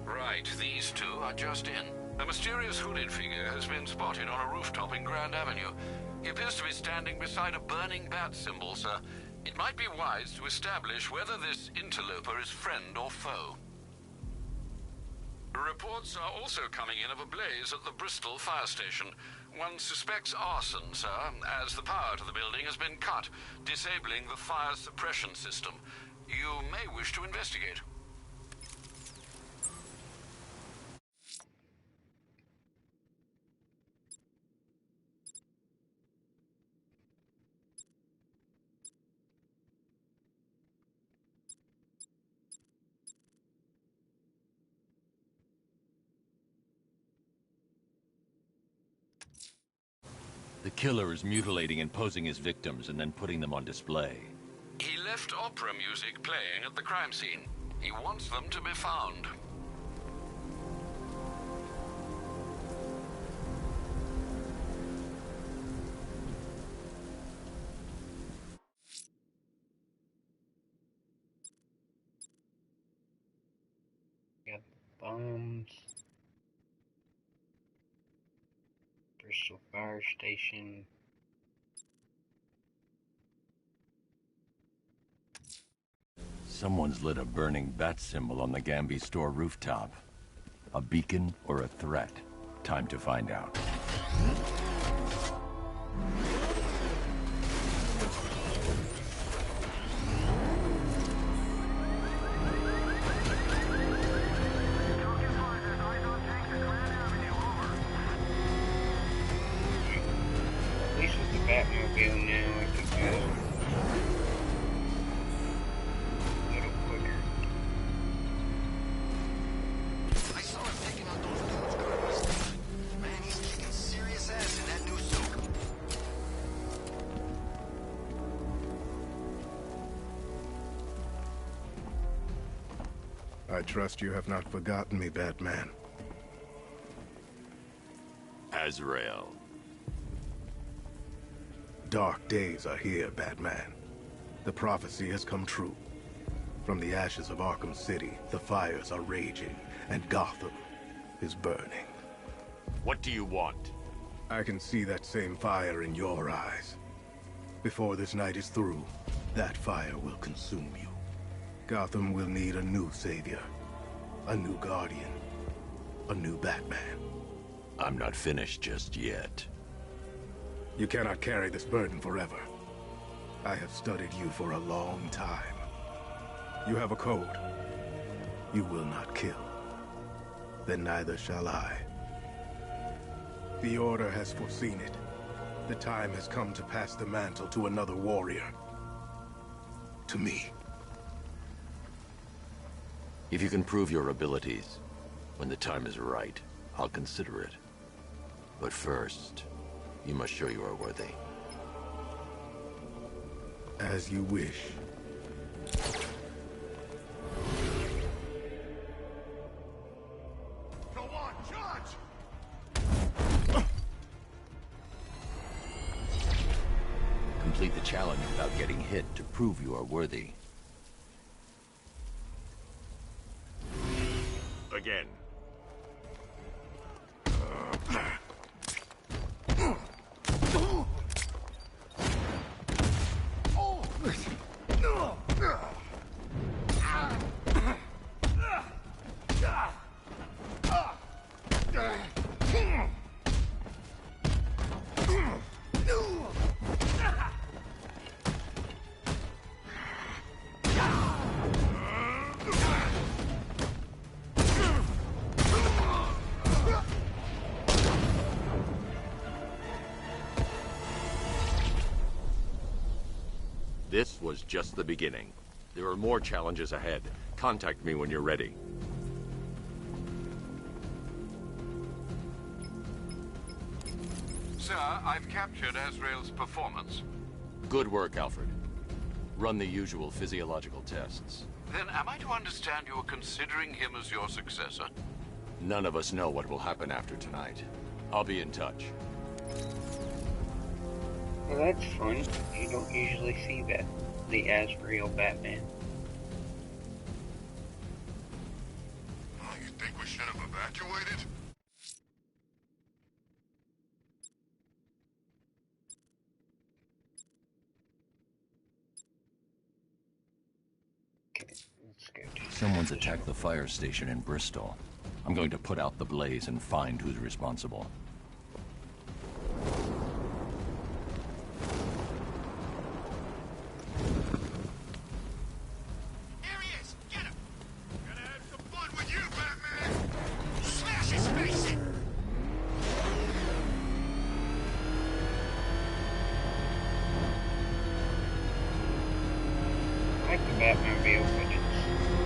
S6: Right, these two are just in. A mysterious hooded figure has been spotted on a rooftop in Grand Avenue. He appears to be standing beside a burning bat symbol, sir. It might be wise to establish whether this interloper is friend or foe. Reports are also coming in of a blaze at the Bristol fire station. One suspects arson, sir, as the power to the building has been cut, disabling the fire suppression system. You may wish to investigate.
S3: The killer is mutilating and posing his victims and then putting them on display.
S6: He left opera music playing at the crime scene. He wants them to be found.
S1: Got the bombs. Bristol Fire Station.
S3: Someone's lit a burning bat symbol on the Gamby store rooftop. A beacon or a threat? Time to find out.
S1: At least with the Batmobile now, I could go a little quicker.
S13: I saw him taking out those dudes good last night. Man, he's kicking serious ass in that new suit.
S16: I trust you have not forgotten me, Batman.
S3: Azrael.
S16: Dark days are here, Batman. The prophecy has come true. From the ashes of Arkham City, the fires are raging, and Gotham is burning.
S3: What do you want?
S16: I can see that same fire in your eyes. Before this night is through, that fire will consume you. Gotham will need a new savior, a new guardian, a new Batman.
S3: I'm not finished just yet.
S16: You cannot carry this burden forever. I have studied you for a long time. You have a code. You will not kill. Then neither shall I. The Order has foreseen it. The time has come to pass the mantle to another warrior. To me.
S3: If you can prove your abilities, when the time is right, I'll consider it. But first, you must show you are worthy.
S16: As you wish.
S14: Go on, Judge!
S3: Complete the challenge without getting hit to prove you are worthy.
S14: Again.
S3: This was just the beginning. There are more challenges ahead. Contact me when you're ready.
S6: Sir, I've captured Azrael's performance.
S3: Good work, Alfred. Run the usual physiological tests.
S6: Then am I to understand you're considering him as your successor?
S3: None of us know what will happen after tonight. I'll be in touch.
S1: Well, that's fun. You don't usually see that. The as-real Batman.
S4: Oh, you think we should have evacuated?
S3: Someone's attacked the fire station in Bristol. I'm going to put out the blaze and find who's responsible.
S4: Here he is! Get him! Gonna have some fun with you, Batman! Smash his face in!
S1: I like the Batmobile, but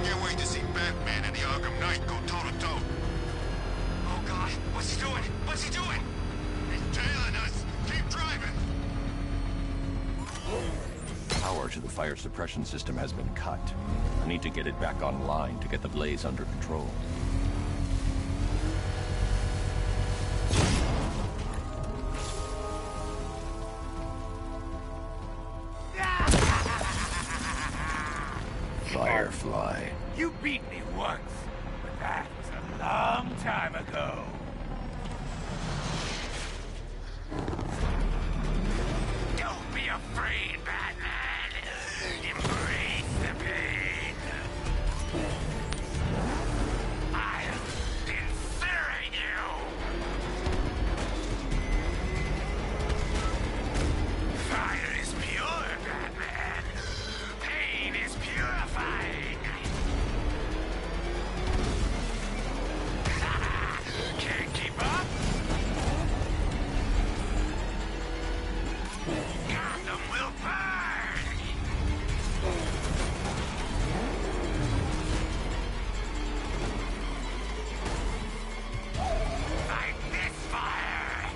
S4: Can't wait to see Batman and the Arkham Knight go toe-to-toe. Oh, God. What's he doing? What's he doing? He's tailing us. Keep driving.
S3: Power to the fire suppression system has been cut. I need to get it back online to get the blaze under control. Firefly.
S14: You beat me once, but that was a long time ago. Don't be afraid, Batman. Embrace the pain. I'll incinerate you. Fire is pure, Batman. Pain is purifying. Can't keep up? Gotham will burn! Fight this fire!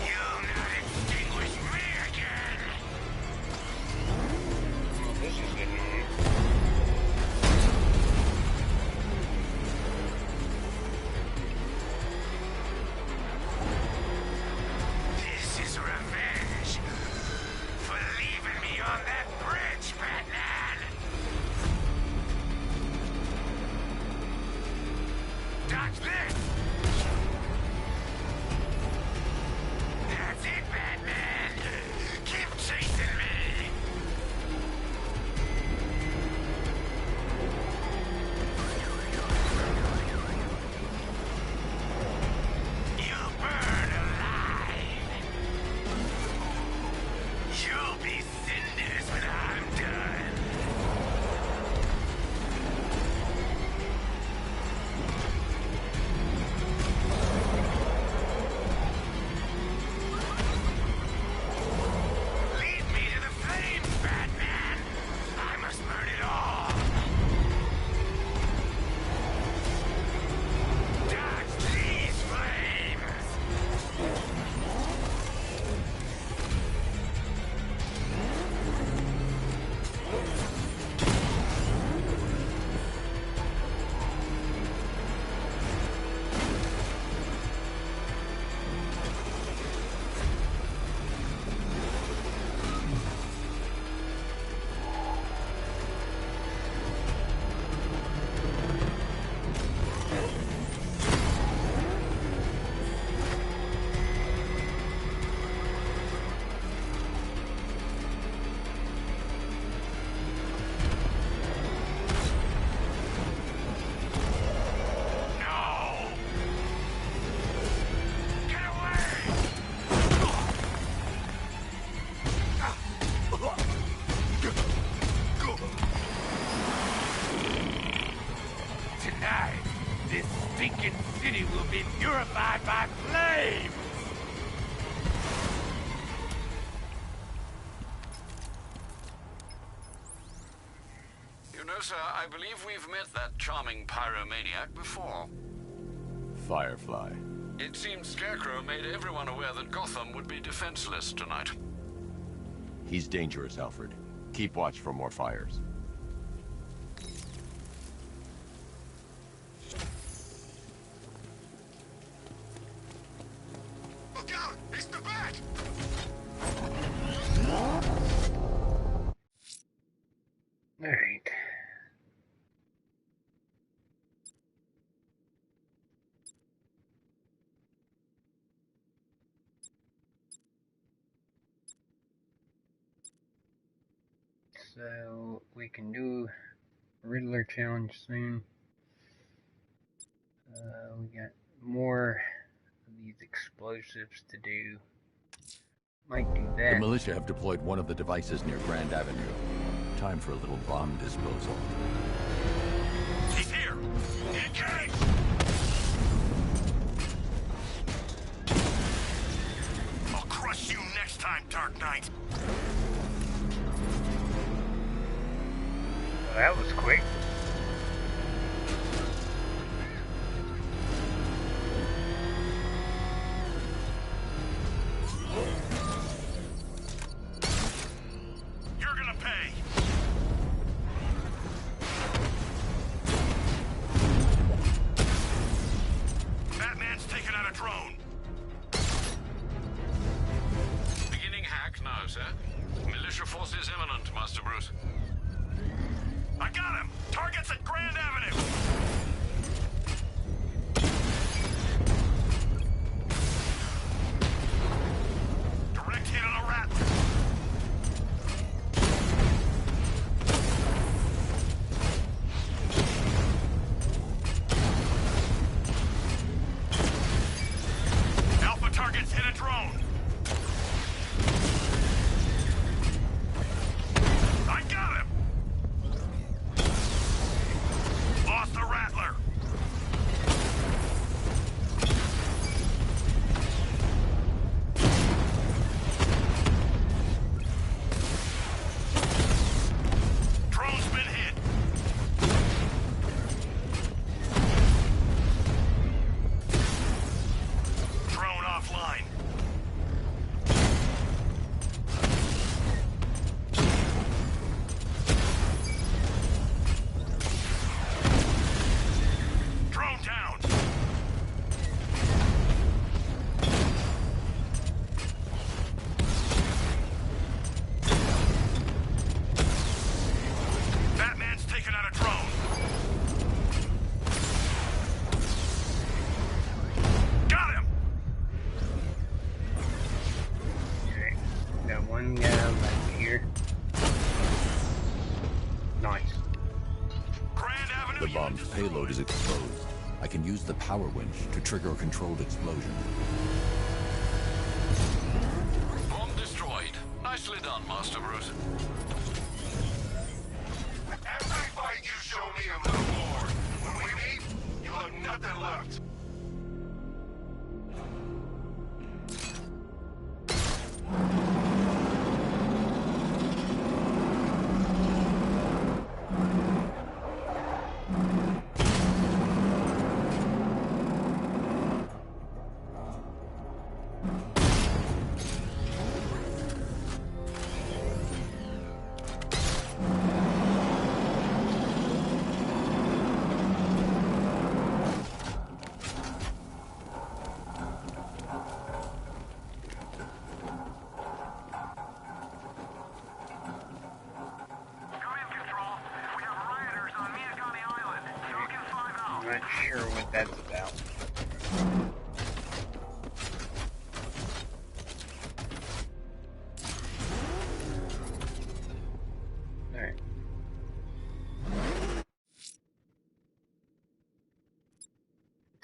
S14: You'll not extinguish me again!
S1: this is annoying.
S14: This is revenge for leaving me on that bridge, Batman! Dodge this! That's it, Batman! Keep chasing me! You'll burn alive! You'll be cinders when I'm done! Lead me to the flames, Batman! I must burn it all! Dodge these flames! No! Get away! Tonight, this stinking city will be purified by flames!
S6: You know, sir, I believe we've met that charming pyromaniac before.
S3: Firefly.
S6: It seems Scarecrow made everyone aware that Gotham would be defenseless tonight.
S3: He's dangerous, Alfred. Keep watch for more fires.
S4: Look out! It's the bat!
S1: Alright. So we can do Riddler challenge soon. We got more of these explosives to do. Might do that.
S3: The militia have deployed one of the devices near Grand Avenue. Time for a little bomb disposal.
S4: He's here! Engage! I'll crush you next time, Dark Knight!
S1: Well, that was quick.
S4: You're gonna pay! Batman's taken out a drone.
S6: Beginning hack now, sir. Militia forces imminent, Master Bruce.
S4: I got him! Target's at Grand Avenue! Direct hit on a Rattler. Alpha targets hit a drone. I got him! Lost the Rattler. Drone's been hit. Drone offline. Drone down. Batman's taken out a drone. Got him.
S1: Okay. Got one guy back here. Nice.
S4: Grand Avenue.
S3: The bomb's payload is exposed. I can use the power winch to trigger a controlled explosion.
S6: Bomb destroyed. Nicely done, Master Bruce.
S4: Every fight you show me a little more. When we meet, you'll have nothing left.
S1: I'm not sure what that's about. Alright.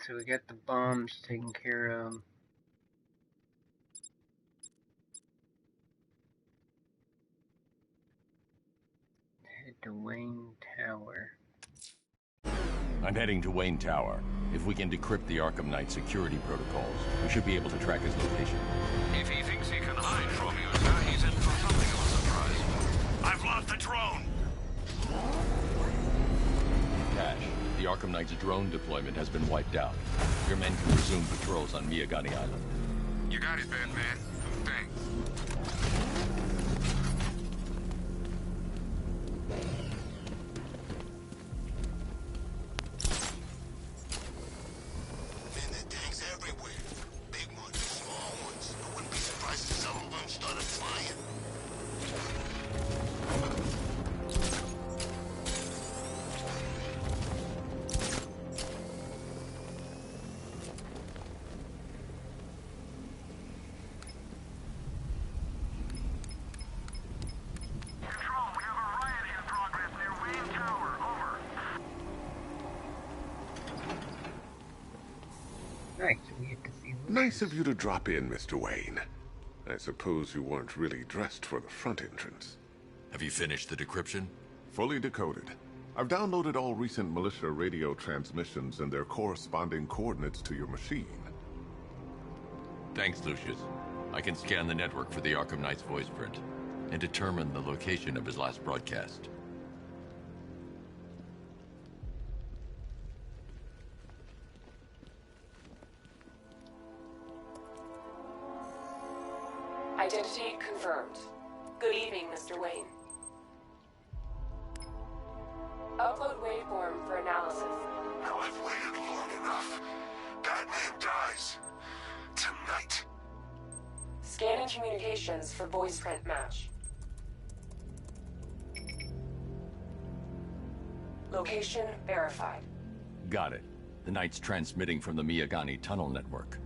S1: So we got the bombs taken care of. Head to Wayne Tower.
S3: I'm heading to Wayne Tower. If we can decrypt the Arkham Knight security protocols, we should be able to track his location.
S6: If he thinks he can hide from you, sir, he's in for something of a surprise.
S4: I've lost the drone.
S3: Cash, the Arkham Knight's drone deployment has been wiped out. Your men can resume patrols on Miyagani Island.
S4: You got it, Batman. Thanks.
S1: Nice, we get to see Lucius.
S17: Nice of you to drop in, Mr. Wayne. I suppose you weren't really dressed for the front entrance.
S3: Have you finished the decryption?
S17: Fully decoded. I've downloaded all recent militia radio transmissions and their corresponding coordinates to your machine.
S3: Thanks, Lucius. I can scan the network for the Arkham Knight's voice print and determine the location of his last broadcast.
S18: Identity confirmed. Good evening, Mr. Wayne. Upload waveform for analysis.
S4: Now I've waited long enough. Batman dies. Tonight.
S18: Scanning communications for voice print match. Location verified.
S19: Got it. The Knight's transmitting from the Miyagani tunnel network.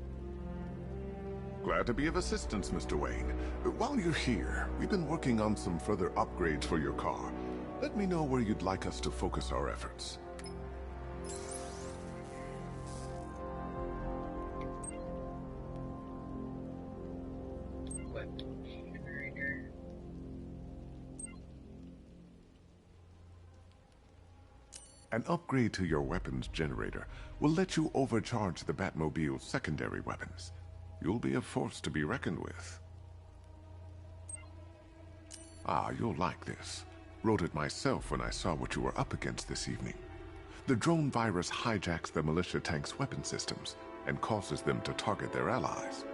S17: Glad to be of assistance, Mr. Wayne. While you're here, we've been working on some further upgrades for your car. Let me know where you'd like us to focus our efforts. An upgrade to your weapons generator will let you overcharge the Batmobile's secondary weapons. You'll be a force to be reckoned with. Ah, you'll like this. Wrote it myself when I saw what you were up against this evening. The drone virus hijacks the militia tank's weapon systems and causes them to target their allies.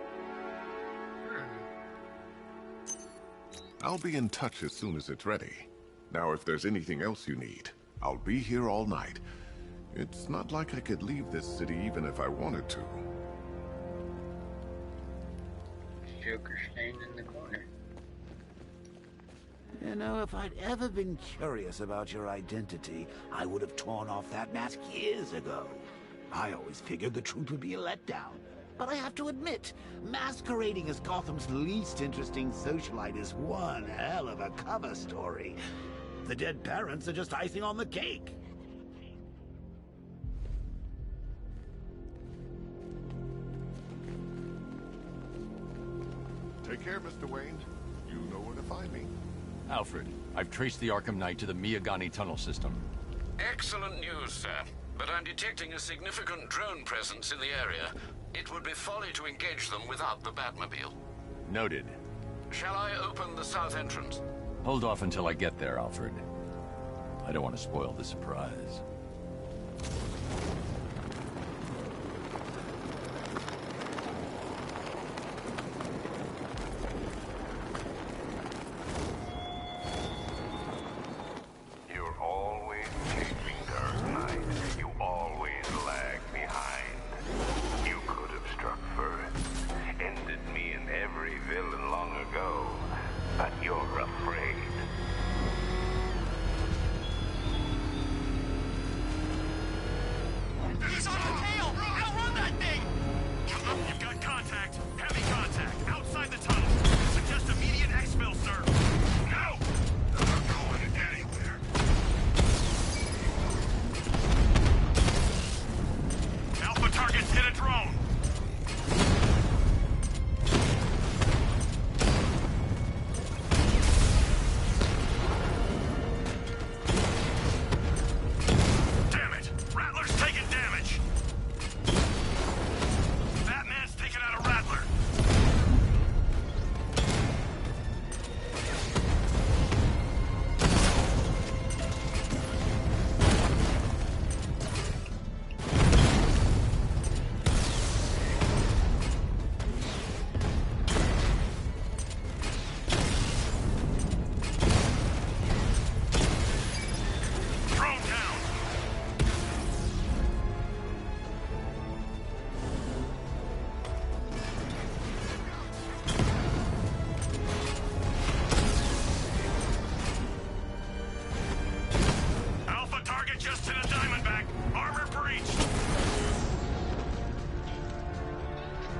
S17: I'll be in touch as soon as it's ready. Now, if there's anything else you need, I'll be here all night. It's not like I could leave this city even if I wanted to.
S1: Joker staying in the corner.
S2: You know, if I'd ever been curious about your identity, I would have torn off that mask years ago. I always figured the truth would be a letdown. But I have to admit, masquerading as Gotham's least interesting socialite is one hell of a cover story. The dead parents are just icing on the cake.
S17: Take care, Mr. Wayne. You know where to find me.
S19: Alfred, I've traced the Arkham Knight to the Miyagani tunnel system.
S6: Excellent news, sir. But I'm detecting a significant drone presence in the area. It would be folly to engage them without the Batmobile.
S19: Noted.
S6: Shall I open the south entrance?
S19: Hold off until I get there, Alfred. I don't want to spoil the surprise.
S15: You're always chasing Dark Knight. You always lag behind. You could have struck first, ended me and every villain long ago, but you're afraid.
S4: He's on the tail! Outrun that thing! You've got contact. Heavy contact. Outside the tunnel. Suggest immediate exfil, sir. No! They're not going anywhere. Alpha targets hit a drone. Damn it! Rattler's taking damage. Batman's taking out a Rattler. Drone down. Alpha target just hit a Diamondback. Armor breached.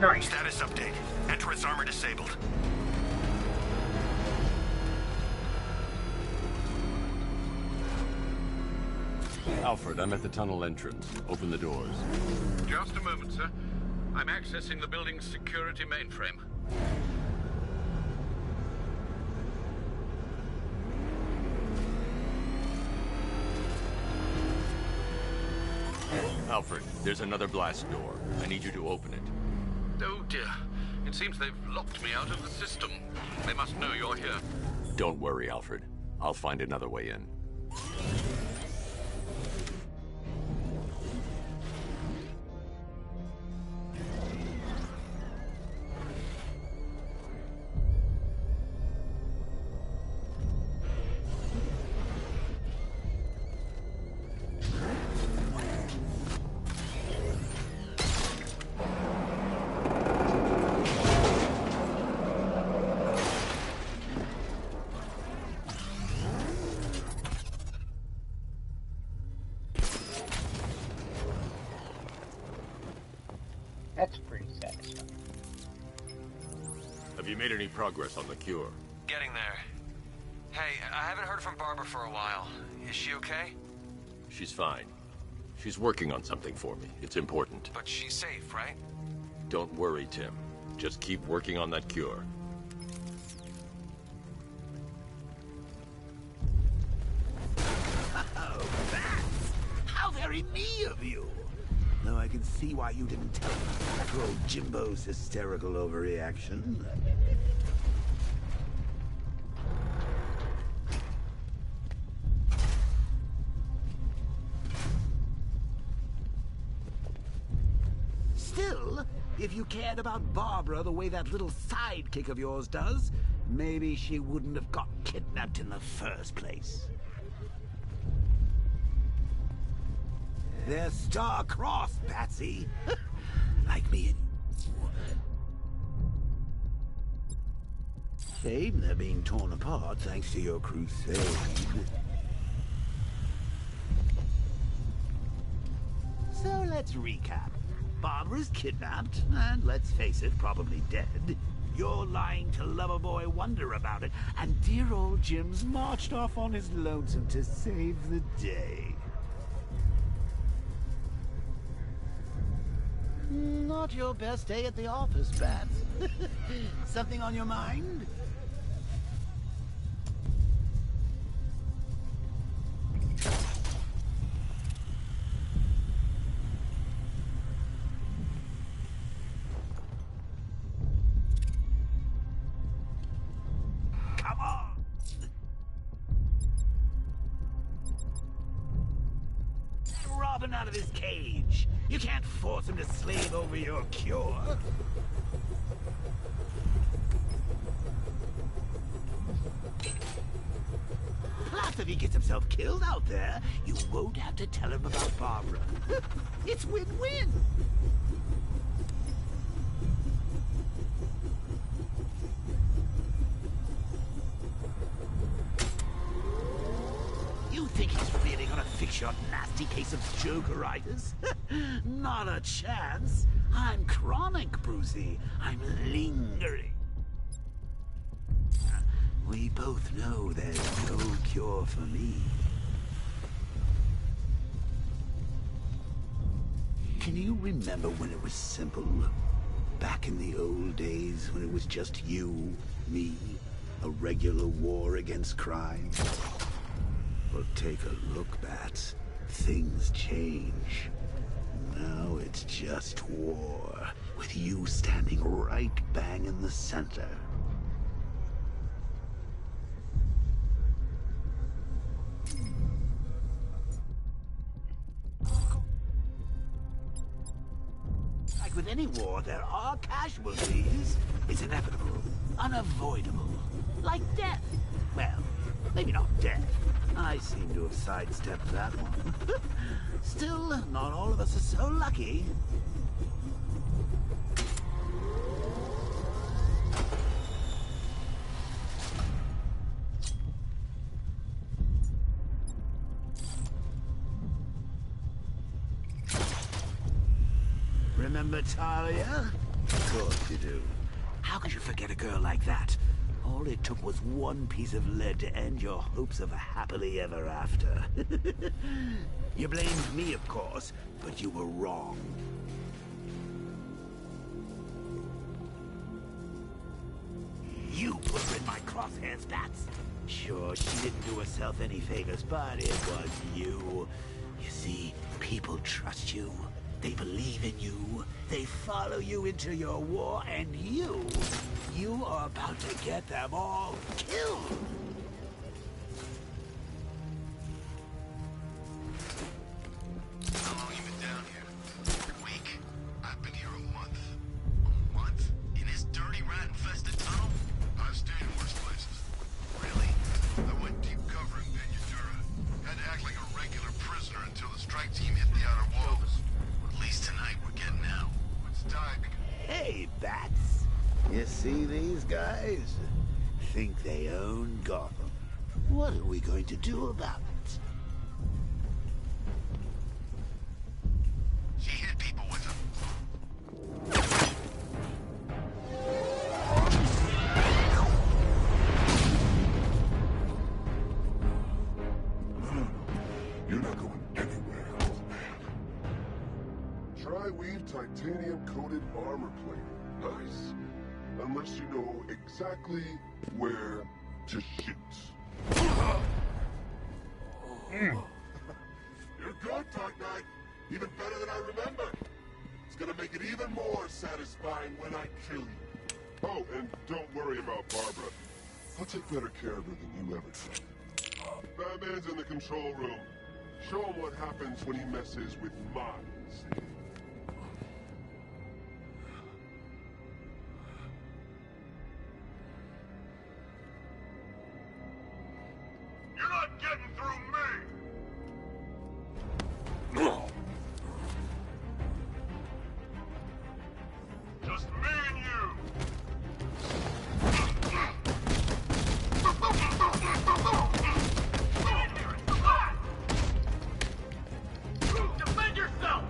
S1: Nice.
S4: Status update. Entrance armor disabled.
S19: Alfred, I'm at the tunnel entrance. Open the doors.
S6: Just a moment, sir. I'm accessing the building's security mainframe.
S3: Alfred, there's another blast door. I need you to open it.
S6: Oh dear. It seems they've locked me out of the system. They must know you're here.
S3: Don't worry, Alfred. I'll find another way in.
S1: That's pretty satisfying.
S3: Have you made any progress on the cure?
S13: Getting there. Hey, I haven't heard from Barbara for a while. Is she okay?
S3: She's fine. She's working on something for me. It's important.
S13: But she's safe, right?
S3: Don't worry, Tim. Just keep working on that cure.
S2: Oh, bats! How very me of you! Though I can see why you didn't tell me after old Jimbo's hysterical overreaction. Still, if you cared about Barbara the way that little sidekick of yours does, maybe she wouldn't have got kidnapped in the first place. They're star-crossed, Patsy. Like me and you. Shame they're being torn apart thanks to your crusade. So let's recap. Barbara's kidnapped, and let's face it, probably dead. You're lying to Loverboy Wonder about it, and dear old Jim's marched off on his lonesome to save the day. Not your best day at the office, Bats. Something on your mind? Come on! Robin out of his cage. You can't force him to slave over your cure. Plus, if he gets himself killed out there, you won't have to tell him about Barbara. It's win-win. You think he's really gonna fix your nasty case of Jokeritis? Not a chance. I'm chronic, Brucey. I'm lingering. We both know there's no cure for me. Can you remember when it was simple? Back in the old days when it was just you, me, a regular war against crime? Well, take a look, Bats. Things change. Now it's just war, with you standing right bang in the center. Like with any war, there are casualties. It's inevitable, unavoidable, like death. Well, maybe not death. I seem to have sidestepped that one. Still, not all of us are so lucky. Remember Talia? Of course you do. How could you forget a girl like that? All it took was one piece of lead to end your hopes of a happily ever after. You blamed me, of course, but you were wrong. put her in my crosshairs, Bats. Sure, she didn't do herself any favors, but it was you. You see, people trust you. They believe in you. They follow you into your war, and you are about to get them all killed.
S13: How long you been down here? A week? I've been here a month. A month? In this dirty, rat-infested tunnel? I've stayed in worse places. Really? I went deep cover in Peñadura. Had to act like a regular prisoner until the strike team hit the outer walls. At least tonight we're getting out. It's time to...
S2: Hey, Bats. You see these guys? Think they own Gotham. What are we going to do about it?
S13: She hit people with them.
S17: You're not going anywhere, old man. Tri-weave titanium-coated armor plate. Nice. Unless you know exactly where to shoot. You're good, Dark Knight. Even better than I remember. It's gonna make it even more satisfying when I kill you. Oh, and don't worry about Barbara. I'll take better care of her than you ever did. Batman's in the control room. Show him what happens when he messes with minds.
S13: You're not getting through me! Just me and you! Defend yourself!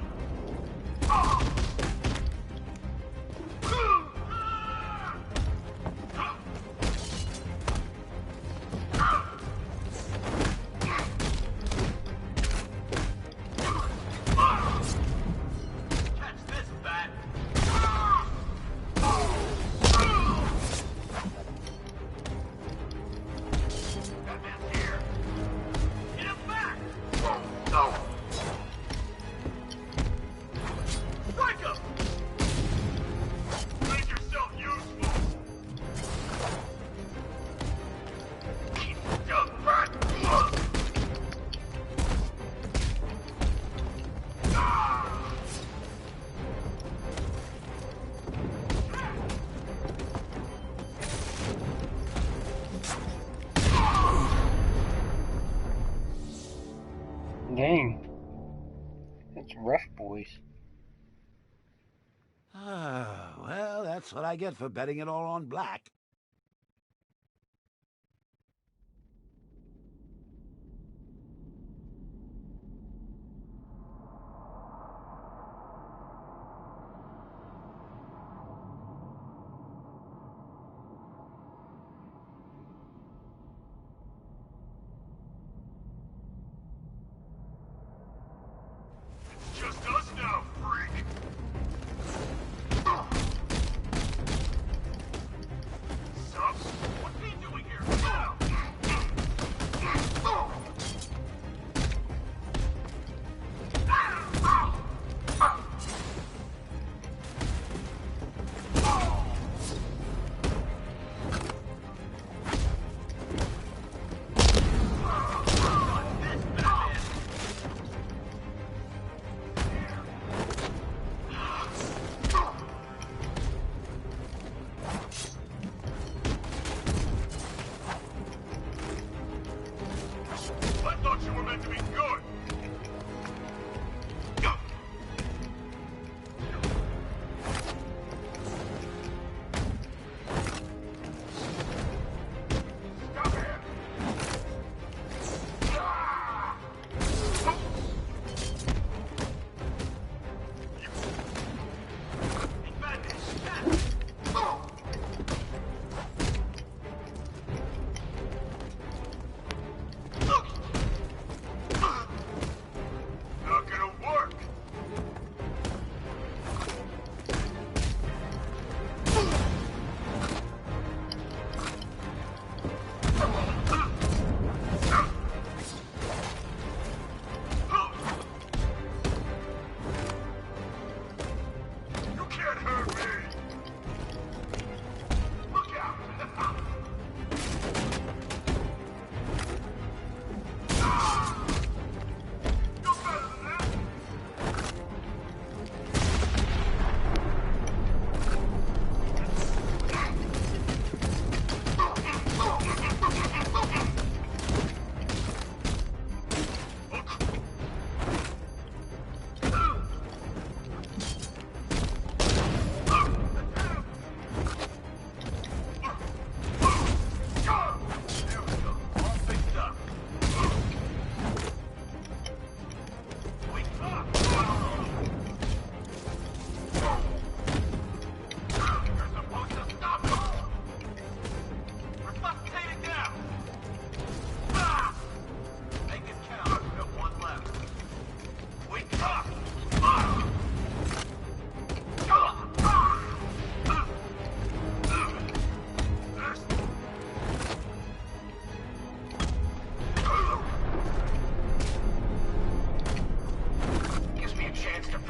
S13: Catch this, Bat! Batman's here! Get him back! No! Strike him! Make yourself useful! You brat!
S1: Dang. That's rough, boys.
S2: Well, that's what I get for betting it all on black.
S13: Just us now, freak!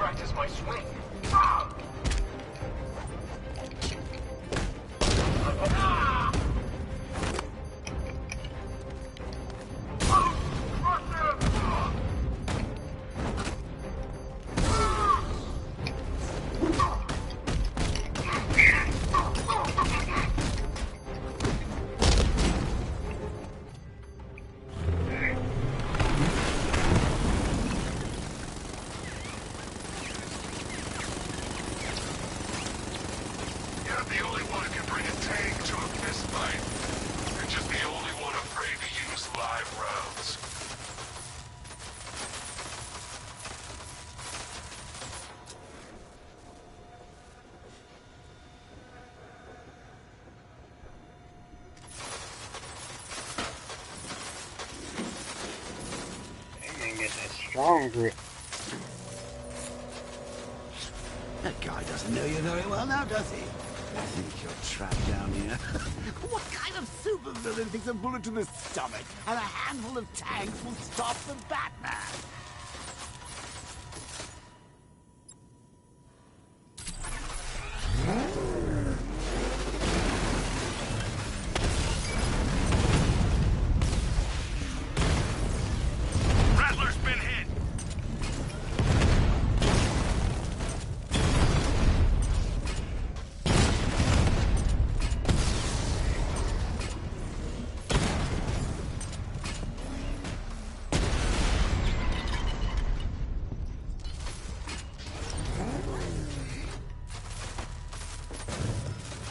S14: practice my swing. Ah!
S1: Strong grip.
S2: That guy doesn't know you very well now, does he? I think you're trapped down here. What kind of supervillain thinks a bullet to the stomach and a handful of tanks will stop the Batman?
S4: Rattler's been hit.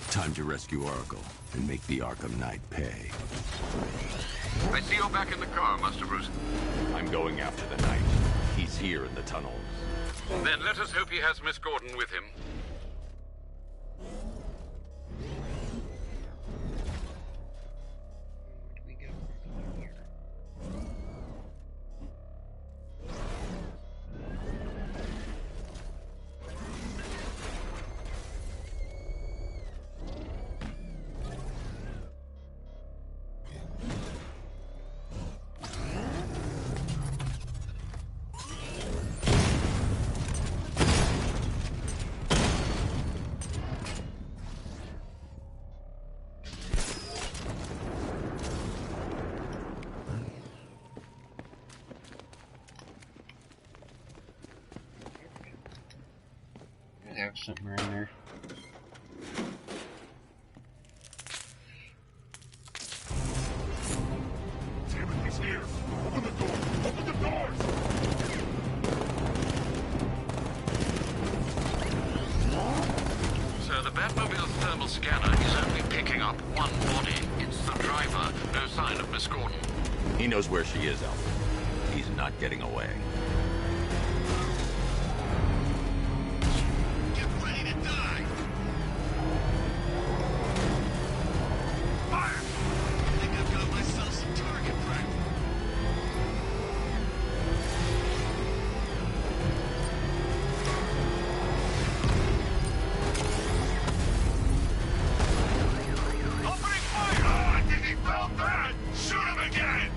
S3: Time to rescue Oracle and make the Arkham Knight pay.
S6: I see you're back in the car, Master Bruce.
S19: I'm going after the Knight. He's here in the tunnels.
S6: Then let us hope he has Miss Gordon with him.
S1: There's something right there.
S14: Damn it, he's here! Open the door! Open the doors!
S6: So the Batmobile's thermal scanner is only picking up one body. It's the driver. No sign of Miss Gordon.
S19: He knows where she is, Alfred. He's not getting away.
S14: Get ready to die! Fire! I think I've got myself some target practice. Opening fire! Oh, I think he felt that! Shoot him again!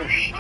S1: first.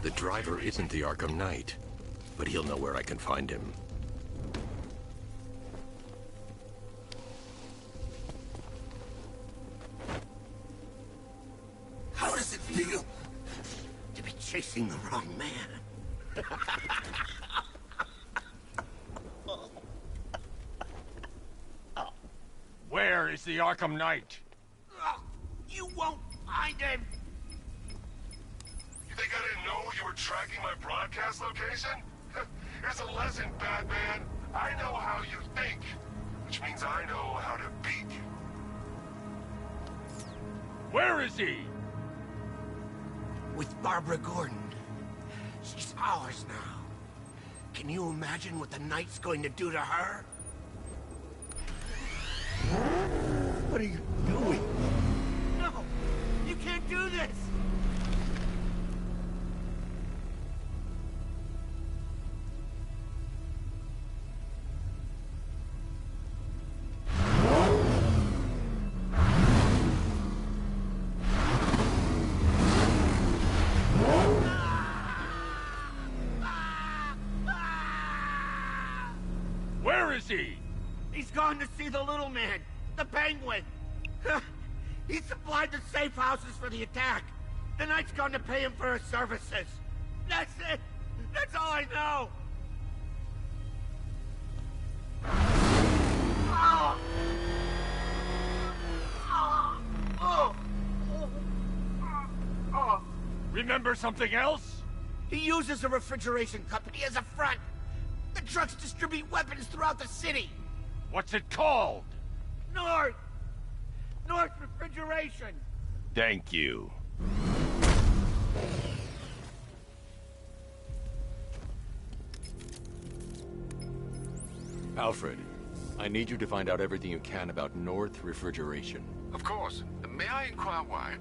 S3: The driver isn't the Arkham Knight, but he'll know where I can find him.
S2: How does it feel to be chasing the wrong man?
S14: Where is the Arkham Knight?
S2: You won't find him!
S13: You think I didn't know you were tracking my broadcast location? Here's a lesson, Batman. I know how you think, which means I know how to beat you.
S14: Where is he?
S2: With Barbara Gordon. She's ours now. Can you imagine what the Knight's going to do to her? What are you doing? No! You can't do this!
S14: Where is he?
S2: He's gone to see the little man, the Penguin. He supplied the safe houses for the attack. The Knight's gone to pay him for his services. That's it. That's all I know. Oh. Oh. Oh. Oh.
S14: Remember something else?
S2: He uses a refrigeration company as a front. The trucks distribute weapons throughout the city.
S14: What's it called?
S2: North Refrigeration.
S14: Thank you.
S19: Alfred, I need you to find out everything you can about North Refrigeration.
S6: Of course. May I inquire why?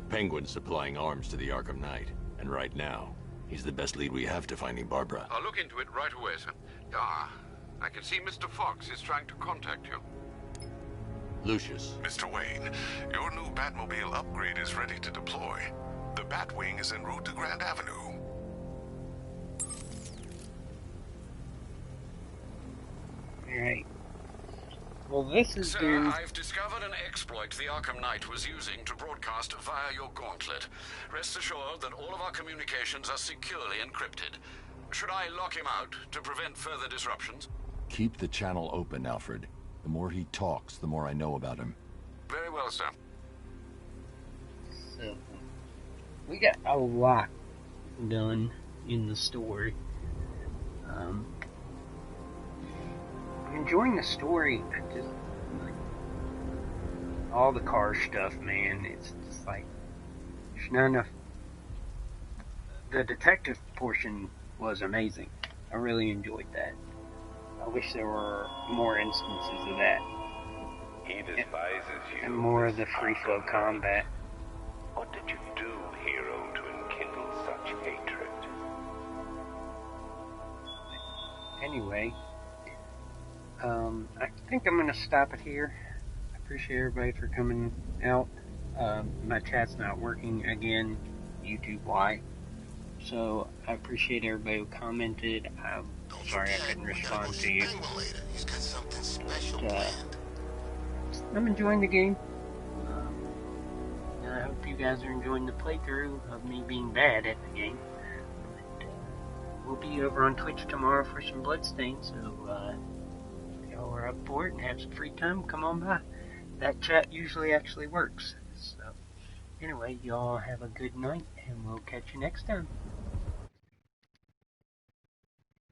S19: Penguin's supplying arms to the Arkham Knight, and right now, he's the best lead we have to finding Barbara.
S6: I'll look into it right away, sir. I can see Mr. Fox is trying to contact you.
S19: Lucius.
S13: Mr. Wayne, your new Batmobile upgrade is ready to deploy. The Batwing is en route to Grand Avenue.
S1: Alright. Well, this has
S6: Sir,
S1: been...
S6: I've discovered an exploit the Arkham Knight was using to broadcast via your gauntlet. Rest assured that all of our communications are securely encrypted. Should I lock him out to prevent further disruptions?
S19: Keep the channel open, Alfred. The more he talks, the more I know about him.
S6: Very well, sir.
S1: So, we got a lot done in the story. I'm enjoying the story. I just, like, all the car stuff, man. It's just like, there's not enough. The detective portion was amazing. I really enjoyed that. I wish there were more instances of that.
S15: He despises you.
S1: And more of the free-flow combat.
S15: What did you do, hero, to enkindle such hatred?
S1: Anyway, I think I'm going to stop it here. I appreciate everybody for coming out. My chat's not working again, YouTube why. So I appreciate everybody who commented. I'm sorry I couldn't respond to you. But, I'm enjoying the game. And I hope you guys are enjoying the playthrough of me being bad at the game. But, we'll be over on Twitch tomorrow for some Bloodstains, so if y'all are up for it and have some free time, come on by. That chat usually actually works. So, anyway, y'all have a good night, and we'll catch you next time.